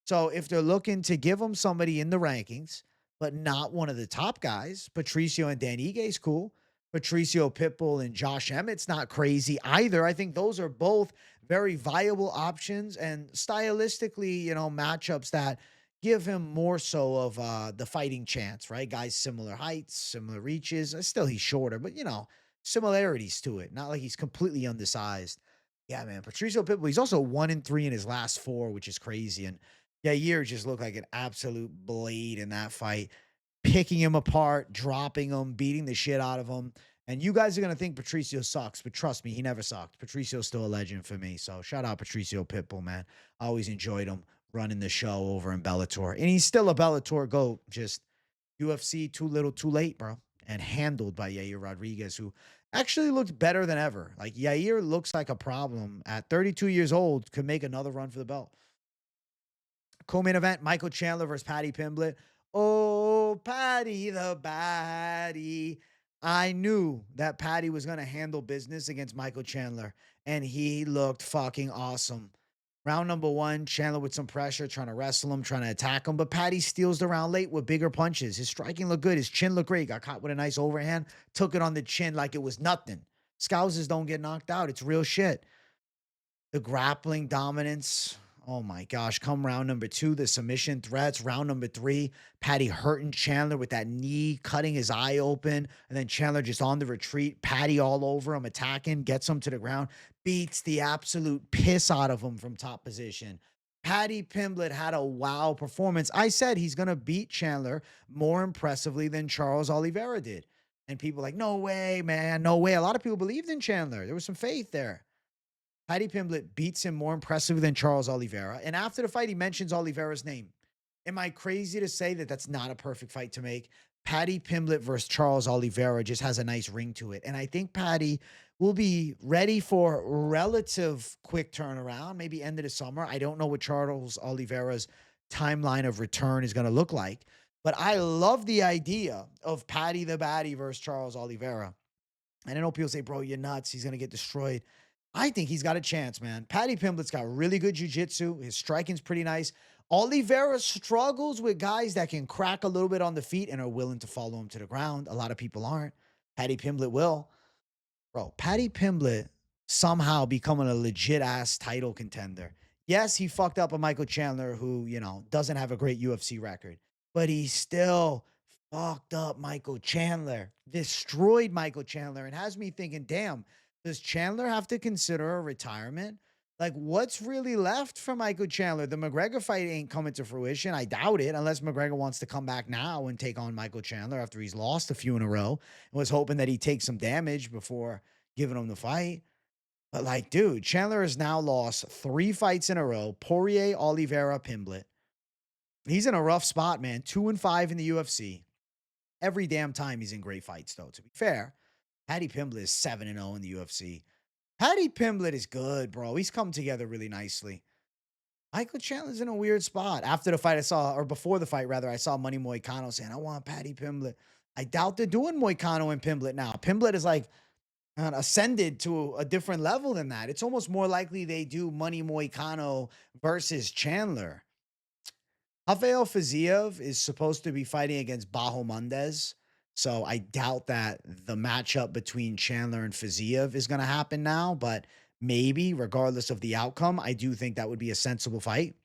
So if they're looking to give him somebody in the rankings, but not one of the top guys, Patricio and Dan Ige is cool. Patricio Pitbull and Josh Emmett's not crazy either. I think those are both very viable options and stylistically, matchups that give him more so of the fighting chance, right? Guys similar heights, similar reaches. Still, he's shorter, but, similarities to it. Not like he's completely undersized. Yeah, man. Patricio Pitbull, he's also 1-3 in his last 4, which is crazy. And Yair just looked like an absolute blade in that fight, picking him apart, dropping him, beating the shit out of him. And you guys are going to think Patricio sucks, but trust me, he never sucked. Patricio's still a legend for me. So shout out Patricio Pitbull, man. I always enjoyed him running the show over in Bellator. And he's still a Bellator GOAT, just UFC too little too late, bro. And handled by Yair Rodriguez, who actually looked better than ever. Like, Yair looks like a problem. At 32 years old, could make another run for the belt. Co-main event, Michael Chandler versus Paddy Pimblett. Oh, Paddy the baddie. I knew that Paddy was going to handle business against Michael Chandler, and he looked fucking awesome. Round number 1, Chandler with some pressure, trying to wrestle him, trying to attack him, but Paddy steals the round late with bigger punches. His striking looked good. His chin looked great. Got caught with a nice overhand, took it on the chin like it was nothing. Scousers don't get knocked out. It's real shit. The grappling dominance. Oh my gosh. Come round number 2, the submission threats. Round number 3, Paddy hurting Chandler with that knee, cutting his eye open. And then Chandler just on the retreat. Paddy all over him, attacking, gets him to the ground, beats the absolute piss out of him from top position. Paddy Pimblett had a wow performance. I said he's going to beat Chandler more impressively than Charles Oliveira did. And people like, no way, man, no way. A lot of people believed in Chandler. There was some faith there. Paddy Pimblett beats him more impressive than Charles Oliveira. And after the fight, he mentions Oliveira's name. Am I crazy to say that that's not a perfect fight to make? Paddy Pimblett versus Charles Oliveira just has a nice ring to it. And I think Paddy will be ready for relative quick turnaround, maybe end of the summer. I don't know what Charles Oliveira's timeline of return is going to look like. But I love the idea of Paddy the baddie versus Charles Oliveira. And I know people say, bro, you're nuts. He's going to get destroyed. I think he's got a chance, man. Paddy Pimblett's got really good jiu-jitsu. His striking's pretty nice. Oliveira struggles with guys that can crack a little bit on the feet and are willing to follow him to the ground. A lot of people aren't. Paddy Pimblett will. Bro, Paddy Pimblett somehow becoming a legit-ass title contender. Yes, he fucked up a Michael Chandler who, doesn't have a great UFC record. But he still fucked up Michael Chandler. Destroyed Michael Chandler. And has me thinking, damn, does Chandler have to consider a retirement? Like, what's really left for Michael Chandler? The McGregor fight ain't coming to fruition. I doubt it, unless McGregor wants to come back now and take on Michael Chandler after he's lost a few in a row and was hoping that he'd take some damage before giving him the fight. But, like, dude, Chandler has now lost 3 fights in a row. Poirier, Oliveira, Pimblett. He's in a rough spot, man. 2-5 in the UFC. Every damn time he's in great fights, though, to be fair. Paddy Pimblett is 7-0 in the UFC. Paddy Pimblett is good, bro. He's come together really nicely. Michael Chandler's in a weird spot. After the fight or before the fight, rather, I saw Money Moicano saying, I want Paddy Pimblett. I doubt they're doing Moicano and Pimblett now. Pimblett is like ascended to a different level than that. It's almost more likely they do Money Moicano versus Chandler. Rafael Fiziev is supposed to be fighting against Bajo Mendez. So I doubt that the matchup between Chandler and Fiziev is going to happen now, but maybe regardless of the outcome, I do think that would be a sensible fight.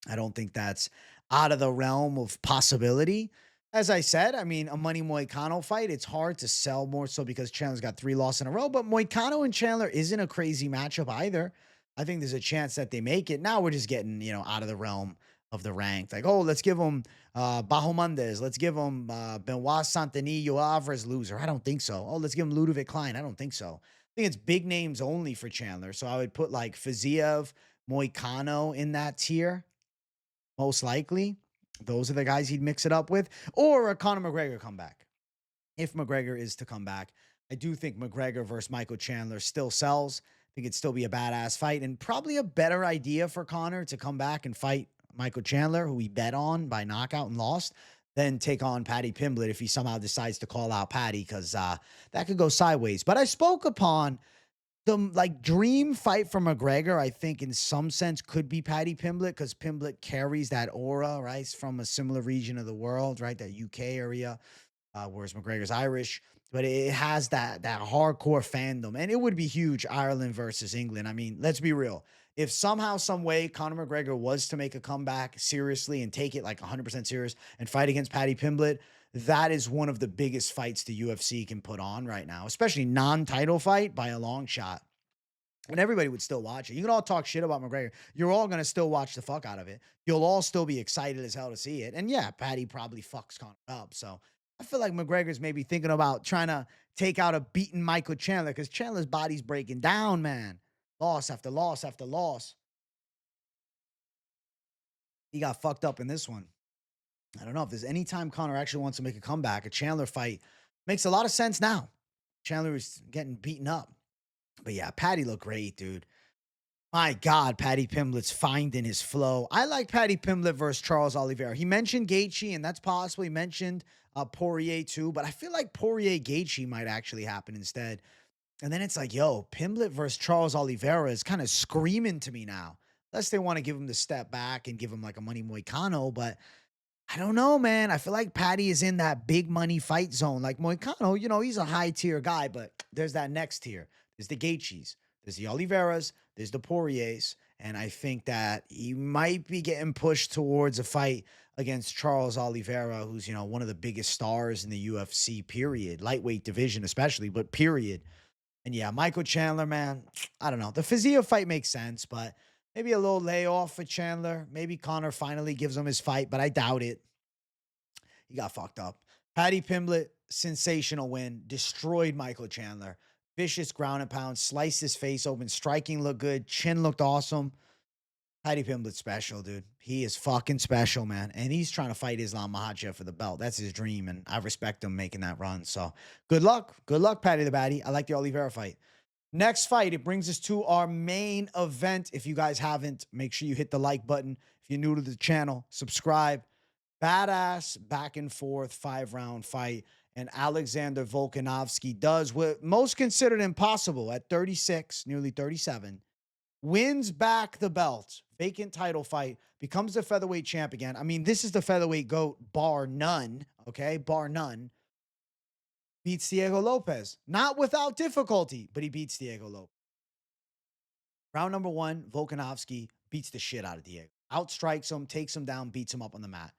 I don't think that's out of the realm of possibility. As I said, I mean, a Money Moicano fight, it's hard to sell more so because Chandler's got 3 losses in a row, but Moicano and Chandler isn't a crazy matchup either. I think there's a chance that they make it. Now we're just getting, out of the realm of the ranked. Like, oh, let's give him Bajo Mendez. Let's give him Benoit Saint-Denis, Alvarez loser. I don't think so. Oh, let's give him Ludovic Klein. I don't think so. think it's big names only for Chandler. So I would put like Fiziev, Moicano in that tier, most likely. Those are the guys he'd mix it up with, or a Conor McGregor comeback. If McGregor is to come back, I do think McGregor versus Michael Chandler still sells. I think it'd still be a badass fight and probably a better idea for Conor to come back and fight Michael Chandler, who he bet on by knockout and lost, then take on Paddy Pimblett if he somehow decides to call out Paddy, because that could go sideways. But I spoke upon the like dream fight for McGregor. I think in some sense could be Paddy Pimblett, because Pimblett carries that aura, right? He's from a similar region of the world, right? That UK area, whereas McGregor's Irish. But it has that hardcore fandom, and it would be huge. Ireland versus England. I mean, let's be real. If somehow, some way, Conor McGregor was to make a comeback seriously and take it like 100% serious and fight against Paddy Pimblett, that is one of the biggest fights the UFC can put on right now, especially non-title fight by a long shot. And everybody would still watch it. You can all talk shit about McGregor. You're all going to still watch the fuck out of it. You'll all still be excited as hell to see it. And yeah, Paddy probably fucks Conor up. So I feel like McGregor's maybe thinking about trying to take out a beaten Michael Chandler, because Chandler's body's breaking down, man. Loss after loss after loss. He got fucked up in this one. I don't know if there's any time Conor actually wants to make a comeback. A Chandler fight makes a lot of sense now. Chandler is getting beaten up. But yeah, Paddy looked great, dude. My God, Paddy Pimblett's finding his flow. I like Paddy Pimblett versus Charles Oliveira. He mentioned Gaethje, and that's possible. He mentioned Poirier too, but I feel like Poirier Gaethje might actually happen instead. And then it's like, yo, Pimblett versus Charles Oliveira is kind of screaming to me now. Unless they want to give him the step back and give him like a money Moicano, but I don't know, man. I feel like Paddy is in that big money fight zone. Like Moicano, you know, he's a high tier guy, but there's that next tier. There's the Gaethjes, there's the Oliveiras, there's the Poiriers, and I think that he might be getting pushed towards a fight against Charles Oliveira, who's, you know, one of the biggest stars in the UFC, period. Lightweight division especially, but period. And yeah, Michael Chandler, man, I don't know. The Fiziev fight makes sense, but maybe a little layoff for Chandler. Maybe Conor finally gives him his fight, but I doubt it. He got fucked up. Paddy Pimblett, sensational win. Destroyed Michael Chandler. Vicious ground and pound. Sliced his face open. Striking looked good. Chin looked awesome. Paddy Pimblett's special, dude. He is fucking special, man. And he's trying to fight Islam Makhachev for the belt. That's his dream, and I respect him making that run. So good luck. Good luck, Paddy the Baddy. I like the Oliveira fight. Next fight, it brings us to our main event. If you guys haven't, make sure you hit the like button. If you're new to the channel, subscribe. Badass back and forth 5-round fight. And Alexander Volkanovski does what most considered impossible at 36, nearly 37. Wins back the belt, vacant title fight, becomes the featherweight champ again. I mean, this is the featherweight GOAT, bar none, okay? Bar none. Beats Diego Lopes. Not without difficulty, but he beats Diego Lopes. Round number 1, Volkanovski beats the shit out of Diego. Outstrikes him, takes him down, beats him up on the mat.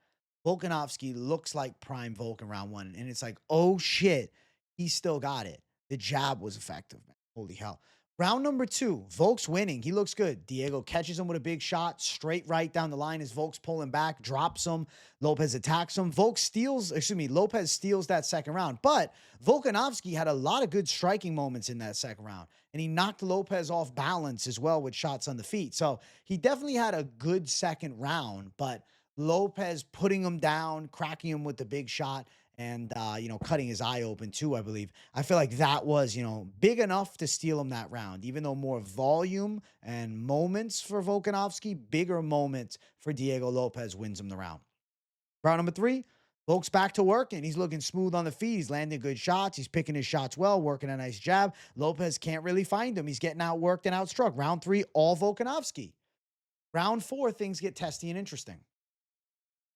Volkanovski looks like prime Volk in round 1, and it's like, oh shit, he still got it. The jab was effective, man. Holy hell. Round number 2, Volk's winning. He looks good. Diego catches him with a big shot, straight right down the line as Volk's pulling back, drops him. Lopes attacks him. Lopes steals that second round. But Volkanovski had a lot of good striking moments in that second round, and he knocked Lopes off balance as well with shots on the feet. So he definitely had a good second round, but Lopes putting him down, cracking him with the big shot, and, you know, cutting his eye open too, I believe. I feel like that was, you know, big enough to steal him that round, even though more volume and moments for Volkanovski, bigger moments for Diego Lopes wins him the round. Round number 3, Volk's back to work, and he's looking smooth on the feet. He's landing good shots. He's picking his shots well, working a nice jab. Lopes can't really find him. He's getting outworked and outstruck. Round 3, all Volkanovski. Round 4, things get testy and interesting.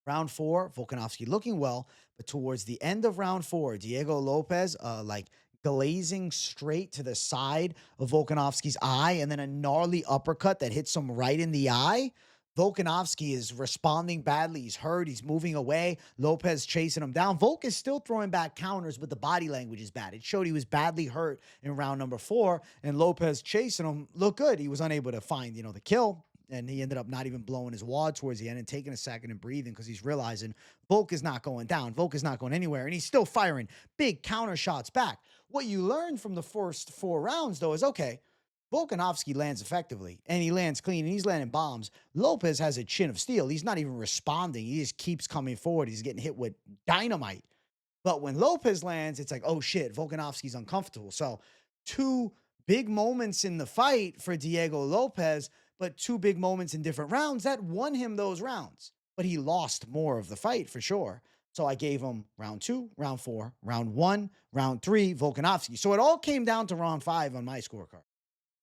Round 4, Volkanovski looking well, but towards the end of round 4, Diego Lopes, like glazing straight to the side of Volkanovski's eye, and then a gnarly uppercut that hits him right in the eye. Volkanovski is responding badly. He's hurt. He's moving away. Lopes chasing him down. Volk is still throwing back counters, but the body language is bad. It showed he was badly hurt in round number 4, and Lopes chasing him looked good. He was unable to find, you know, the kill. and he ended up not even blowing his wad towards the end and taking a second and breathing because he's realizing Volk is not going down. Volk is not going anywhere, and he's still firing big counter shots back. What you learn from the first 4 rounds, though, is, okay, Volkanovski lands effectively, and he lands clean, and he's landing bombs. Lopes has a chin of steel. He's not even responding. He just keeps coming forward. He's getting hit with dynamite. But when Lopes lands, it's like, oh, shit, Volkanovski's uncomfortable. So 2 big moments in the fight for Diego Lopes, but 2 big moments in different rounds that won him those rounds. But he lost more of the fight for sure. So I gave him round 2, round 4, round 1, round 3, Volkanovski. So it all came down to round 5 on my scorecard.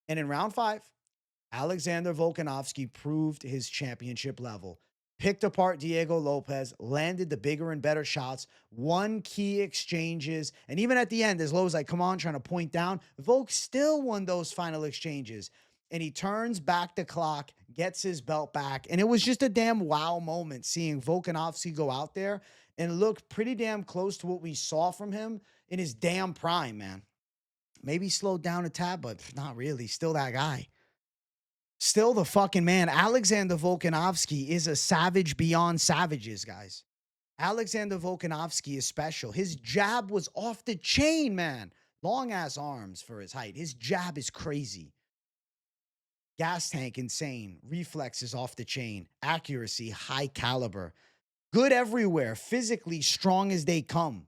And in round 5, Alexander Volkanovski proved his championship level, picked apart Diego Lopes, landed the bigger and better shots, won key exchanges, and even at the end, as low as I come on trying to point down, Volk still won those final exchanges. And he turns back the clock, gets his belt back, and it was just a damn wow moment seeing Volkanovski go out there and look pretty damn close to what we saw from him in his damn prime, man. Maybe slowed down a tad, but not really. Still that guy. Still the fucking man. Alexander Volkanovski is a savage beyond savages, guys. Alexander Volkanovski is special. His jab was off the chain, man. Long-ass arms for his height. His jab is crazy. Gas tank, insane. Reflexes off the chain. Accuracy, high caliber. Good everywhere. Physically strong as they come.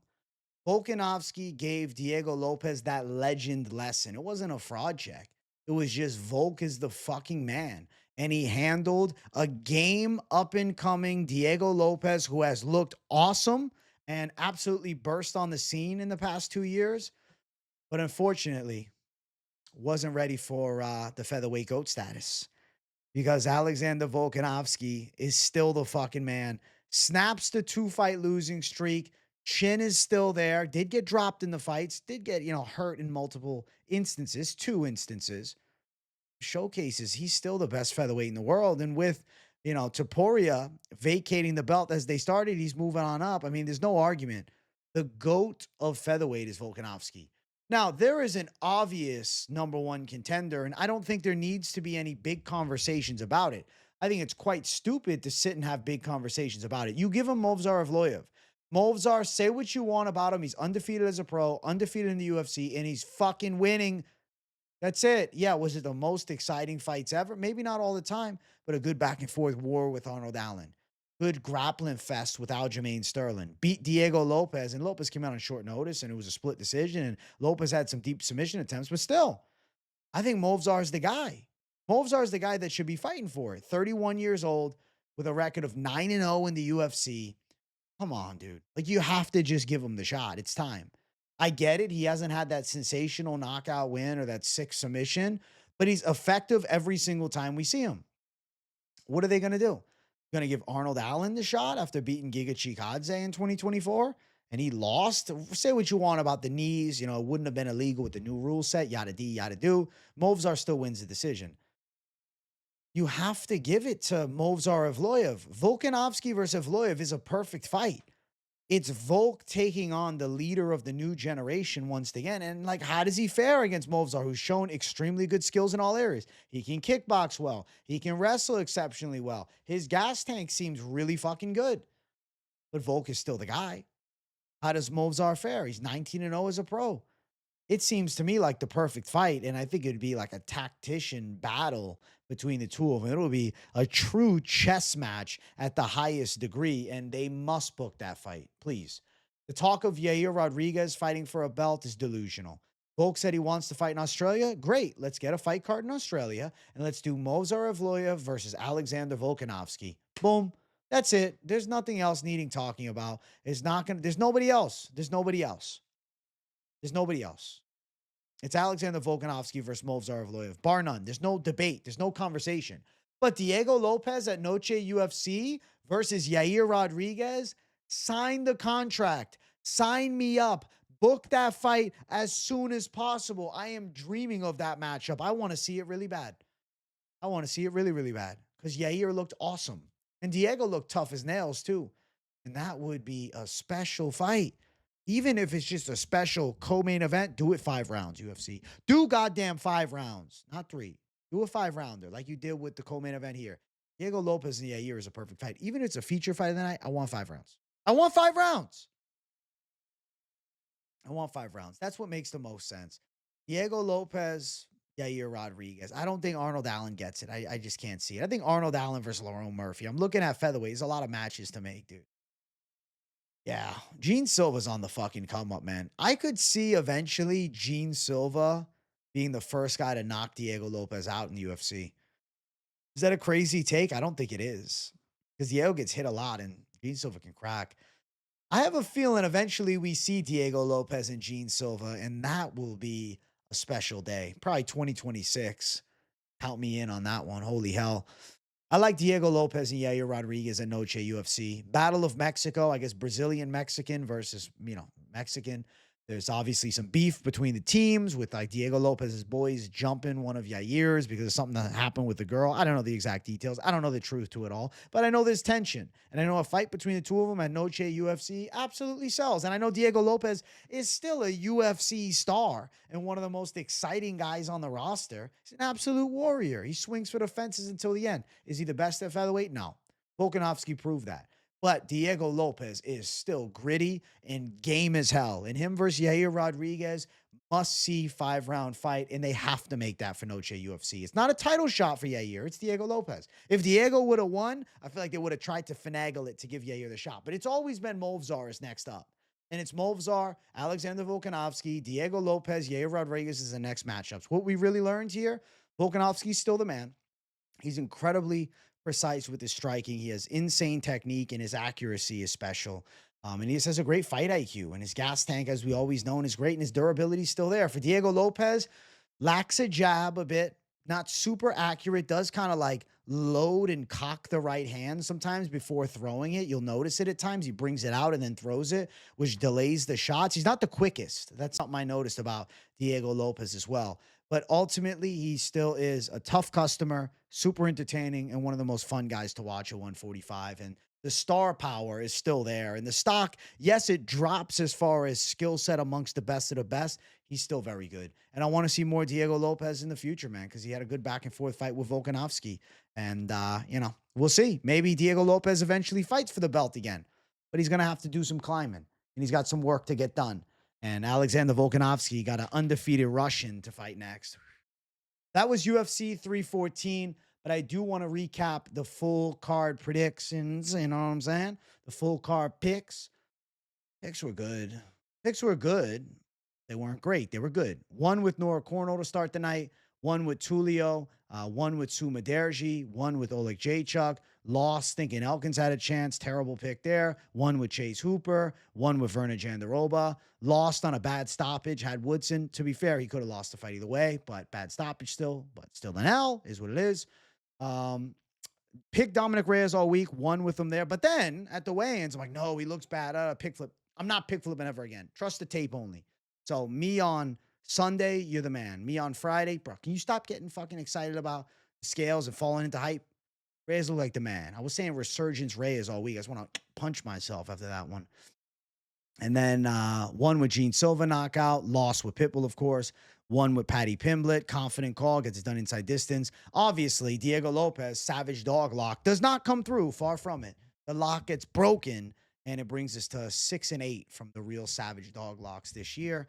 Volkanovski gave Diego Lopes that legend lesson. It wasn't a fraud check. It was just Volk is the fucking man. And he handled a game up-and-coming Diego Lopes who has looked awesome and absolutely burst on the scene in the past 2 years. But unfortunately, wasn't ready for the featherweight GOAT status. Because Alexander Volkanovski is still the fucking man. Snaps the 2-fight losing streak. Chin is still there. Did get dropped in the fights. Did get, hurt in multiple instances. 2 instances. Showcases he's still the best featherweight in the world. And with, Topuria vacating the belt as they started, he's moving on up. I mean, there's no argument. The GOAT of featherweight is Volkanovski. Now, there is an obvious number 1 contender, and I don't think there needs to be any big conversations about it. I think it's quite stupid to sit and have big conversations about it. You give him Movsar Evloev. Movsar, say what you want about him. He's undefeated as a pro, undefeated in the UFC, and he's fucking winning. That's it. Yeah, was it the most exciting fights ever? Maybe not all the time, but a good back and forth war with Arnold Allen. Good grappling fest with Aljamain Sterling. Beat Diego Lopes, and Lopes came out on short notice, and it was a split decision, and Lopes had some deep submission attempts, but still, I think Movsar is the guy. Movsar is the guy that should be fighting for it. 31 years old with a record of 9-0 in the UFC. Come on, dude. Like, you have to just give him the shot. It's time. I get it. He hasn't had that sensational knockout win or that 6 submission, but he's effective every single time we see him. What are they going to do? Going to give Arnold Allen the shot after beating Giga Chikadze in 2024? And he lost? Say what you want about the knees. It wouldn't have been illegal with the new rule set. Yada D, yada do. Movsar still wins the decision. You have to give it to Movsar Evloev. Volkanovski versus Evloev is a perfect fight. It's Volk taking on the leader of the new generation once again. And, how does he fare against Movsar, who's shown extremely good skills in all areas? He can kickbox well. He can wrestle exceptionally well. His gas tank seems really fucking good. But Volk is still the guy. How does Movsar fare? He's 19-0 as a pro. It seems to me like the perfect fight, and I think it'd be like a tactician battle between the two of them. It'll be a true chess match at the highest degree, and they must book that fight, please. The talk of Yair Rodriguez fighting for a belt is delusional. Volk said he wants to fight in Australia. Great, let's get a fight card in Australia, and let's do Movsar Evloev versus Alexander Volkanovski. Boom. That's it. There's nothing else needing talking about. There's nobody else. There's nobody else. There's nobody else. It's Alexander Volkanovski versus Movsar Evloev. Bar none. There's no debate. There's no conversation. But Diego Lopes at Noche UFC versus Yair Rodriguez, sign the contract. Sign me up. Book that fight as soon as possible. I am dreaming of that matchup. I want to see it really bad. I want to see it really, really bad. Because Yair looked awesome. And Diego looked tough as nails too. And that would be a special fight. Even if it's just a special co-main event, do it 5 rounds, UFC. Do goddamn 5 rounds, not 3. Do a 5-rounder like you did with the co-main event here. Diego Lopes and Yair is a perfect fight. Even if it's a feature fight of the night, I want 5 rounds. I want 5 rounds. I want 5 rounds. That's what makes the most sense. Diego Lopes, Yair Rodriguez. I don't think Arnold Allen gets it. I just can't see it. I think Arnold Allen versus Lerone Murphy. I'm looking at featherweight. There's a lot of matches to make, dude. Yeah, Gene Silva's on the fucking come up, man. I could see eventually Gene Silva being the first guy to knock Diego Lopes out in the UFC. Is that a crazy take? I don't think it is. Because Diego gets hit a lot and Gene Silva can crack. I have a feeling eventually we see Diego Lopes and Gene Silva, and that will be a special day. Probably 2026. Count me in on that one. Holy hell. I like Diego Lopes and Yair Rodriguez at Noche UFC. Battle of Mexico, I guess Brazilian-Mexican versus, Mexican. There's obviously some beef between the teams with like Diego Lopez's boys jumping one of Yair's because of something that happened with the girl. I don't know the exact details. I don't know the truth to it all, but I know there's tension. And I know a fight between the two of them at Noche UFC absolutely sells. And I know Diego Lopes is still a UFC star and one of the most exciting guys on the roster. He's an absolute warrior. He swings for the fences until the end. Is he the best at featherweight? No. Volkanovski proved that. But Diego Lopes is still gritty and game as hell. And him versus Yair Rodriguez, must-see 5-round fight, and they have to make that for Noche UFC. It's not a title shot for Yair. It's Diego Lopes. If Diego would have won, I feel like they would have tried to finagle it to give Yair the shot. But it's always been Movzar is next up. And it's Movzar, Alexander Volkanovski, Diego Lopes, Yair Rodriguez is the next matchups. What we really learned here, Volkanovski's still the man. He's incredibly precise with his striking. He has insane technique, and his accuracy is special. And he just has a great fight IQ, and his gas tank, as we always known, is great, and his durability is still there. For Diego Lopes, lacks a jab a bit, not super accurate, does kind of like load and cock the right hand sometimes before throwing it. You'll notice it at times. He brings it out and then throws it, which delays the shots. He's not the quickest. That's something I noticed about Diego Lopes as well. But ultimately, he still is a tough customer, super entertaining, and one of the most fun guys to watch at 145. And the star power is still there. And the stock, yes, it drops as far as skill set amongst the best of the best. He's still very good. And I want to see more Diego Lopes in the future, man, because he had a good back-and-forth fight with Volkanovski. And, we'll see. Maybe Diego Lopes eventually fights for the belt again. But he's going to have to do some climbing. And he's got some work to get done. And Alexander Volkanovski got an undefeated Russian to fight next. That was UFC 314, but I do want to recap the full card predictions, you know what I'm saying? The full card picks. Picks were good. They weren't great. They were good. One with Nora Cornolle to start the night, one with Tulio, one with Sumudaerji, one with Oleksiejczuk. Lost thinking Elkins had a chance. Terrible pick there. One with Chase Hooper. One with Verna Jandiroba. Lost on a bad stoppage. Had Woodson. To be fair, he could have lost the fight either way, but bad stoppage still. But still an L is what it is. Picked Dominick Reyes all week. Won with him there. But then at the weigh-ins, I'm like, no, he looks bad. Pick flip. I'm not pick flipping ever again. Trust the tape only. So me on Sunday, you're the man. Me on Friday, bro, can you stop getting fucking excited about scales and falling into hype? Reyes look like the man. I was saying resurgence Reyes all week. I just want to punch myself after that one. And then one with Gene Silva knockout. Lost with Pitbull, of course. One with Patty Pimblett. Confident call. Gets it done inside distance. Obviously, Diego Lopes, savage dog lock. Does not come through. Far from it. The lock gets broken. And it brings us to 6-8 from the real savage dog locks this year.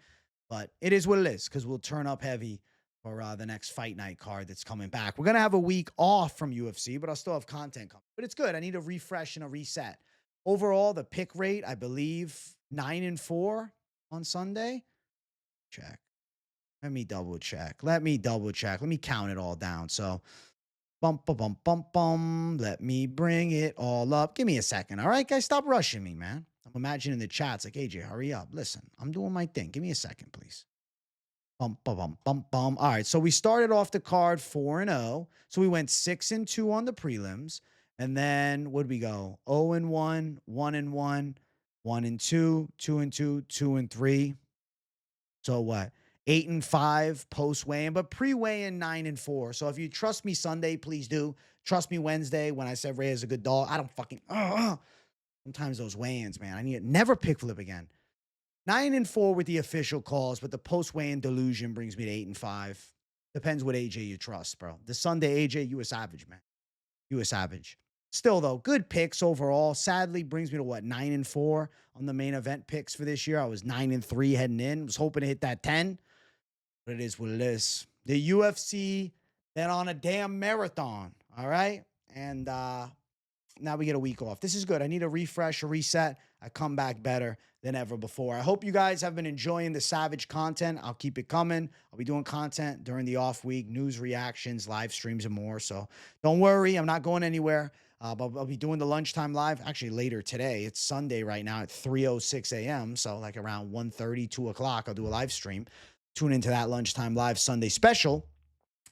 But it is what it is, because we'll turn up heavy for the next fight night card that's coming back. We're going to have a week off from UFC, but I'll still have content coming. But it's good. I need a refresh and a reset. Overall, the pick rate, I believe, 9-4 on Sunday. Check. Let me double check. Let me count it all down. So, let me bring it all up. Give me a second. All right, guys, stop rushing me, man. I'm imagining the chats like, AJ, hurry up. Listen, I'm doing my thing. Give me a second, please. All right, so we started off the card 4-0. So we went 6-2 on the prelims. And then what did we go? 0-1, 1-1, 1-2, 2-2, 2-3. So what? 8-5 post weigh-in, but pre-weigh-in 9-4. So if you trust me Sunday, please do. Trust me Wednesday when I said Reyes is a good dog. I don't fucking sometimes those weigh-ins, man. I need to never pick flip again. 9-4 with the official calls, but the post weigh-in delusion brings me to 8-5. Depends what AJ you trust, bro. The Sunday AJ, you a savage, man. You a savage. Still, though, good picks overall. Sadly, brings me to what, 9-4 on the main event picks for this year. I was 9-3 heading in. Was hoping to hit that 10. But it is what it is. The UFC been on a damn marathon. All right. And now we get a week off. This is good. I need a refresh, a reset. I come back better than ever before. I hope you guys have been enjoying the Savage content. I'll keep it coming. I'll be doing content during the off week, news, reactions, live streams, and more. So don't worry. I'm not going anywhere. But I'll be doing the lunchtime live actually later today. It's Sunday right now at 3:06 a.m. So like around 1:30, 2 o'clock, I'll do a live stream. Tune into that lunchtime live Sunday special.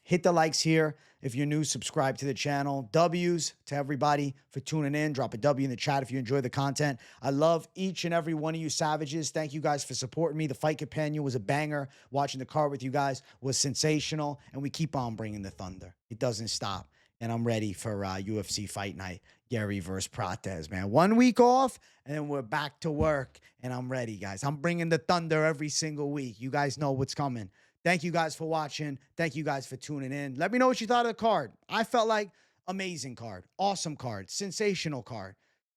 Hit the likes here. If you're new, subscribe to the channel. W's to everybody for tuning in. Drop a W in the chat if you enjoy the content. I love each and every one of you savages. Thank you guys for supporting me. The Fight Companion was a banger. Watching the card with you guys was sensational. And we keep on bringing the thunder. It doesn't stop. And I'm ready for UFC Fight Night. Gary versus Prates, man. 1 week off, and then we're back to work. And I'm ready, guys. I'm bringing the thunder every single week. You guys know what's coming. Thank you guys for watching. Thank you guys for tuning in. Let me know what you thought of the card. I felt like amazing card. Awesome card. Sensational card.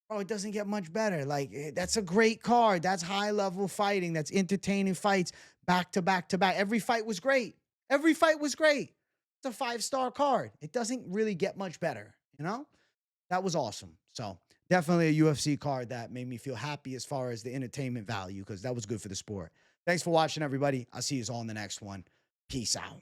Bro, it doesn't get much better. Like, that's a great card. That's high-level fighting. That's entertaining fights back to back to back. Every fight was great. Every fight was great. It's a 5-star card. It doesn't really get much better, you know? That was awesome. So definitely a UFC card that made me feel happy as far as the entertainment value, because that was good for the sport. Thanks for watching, everybody. I'll see you all in the next one. Peace out.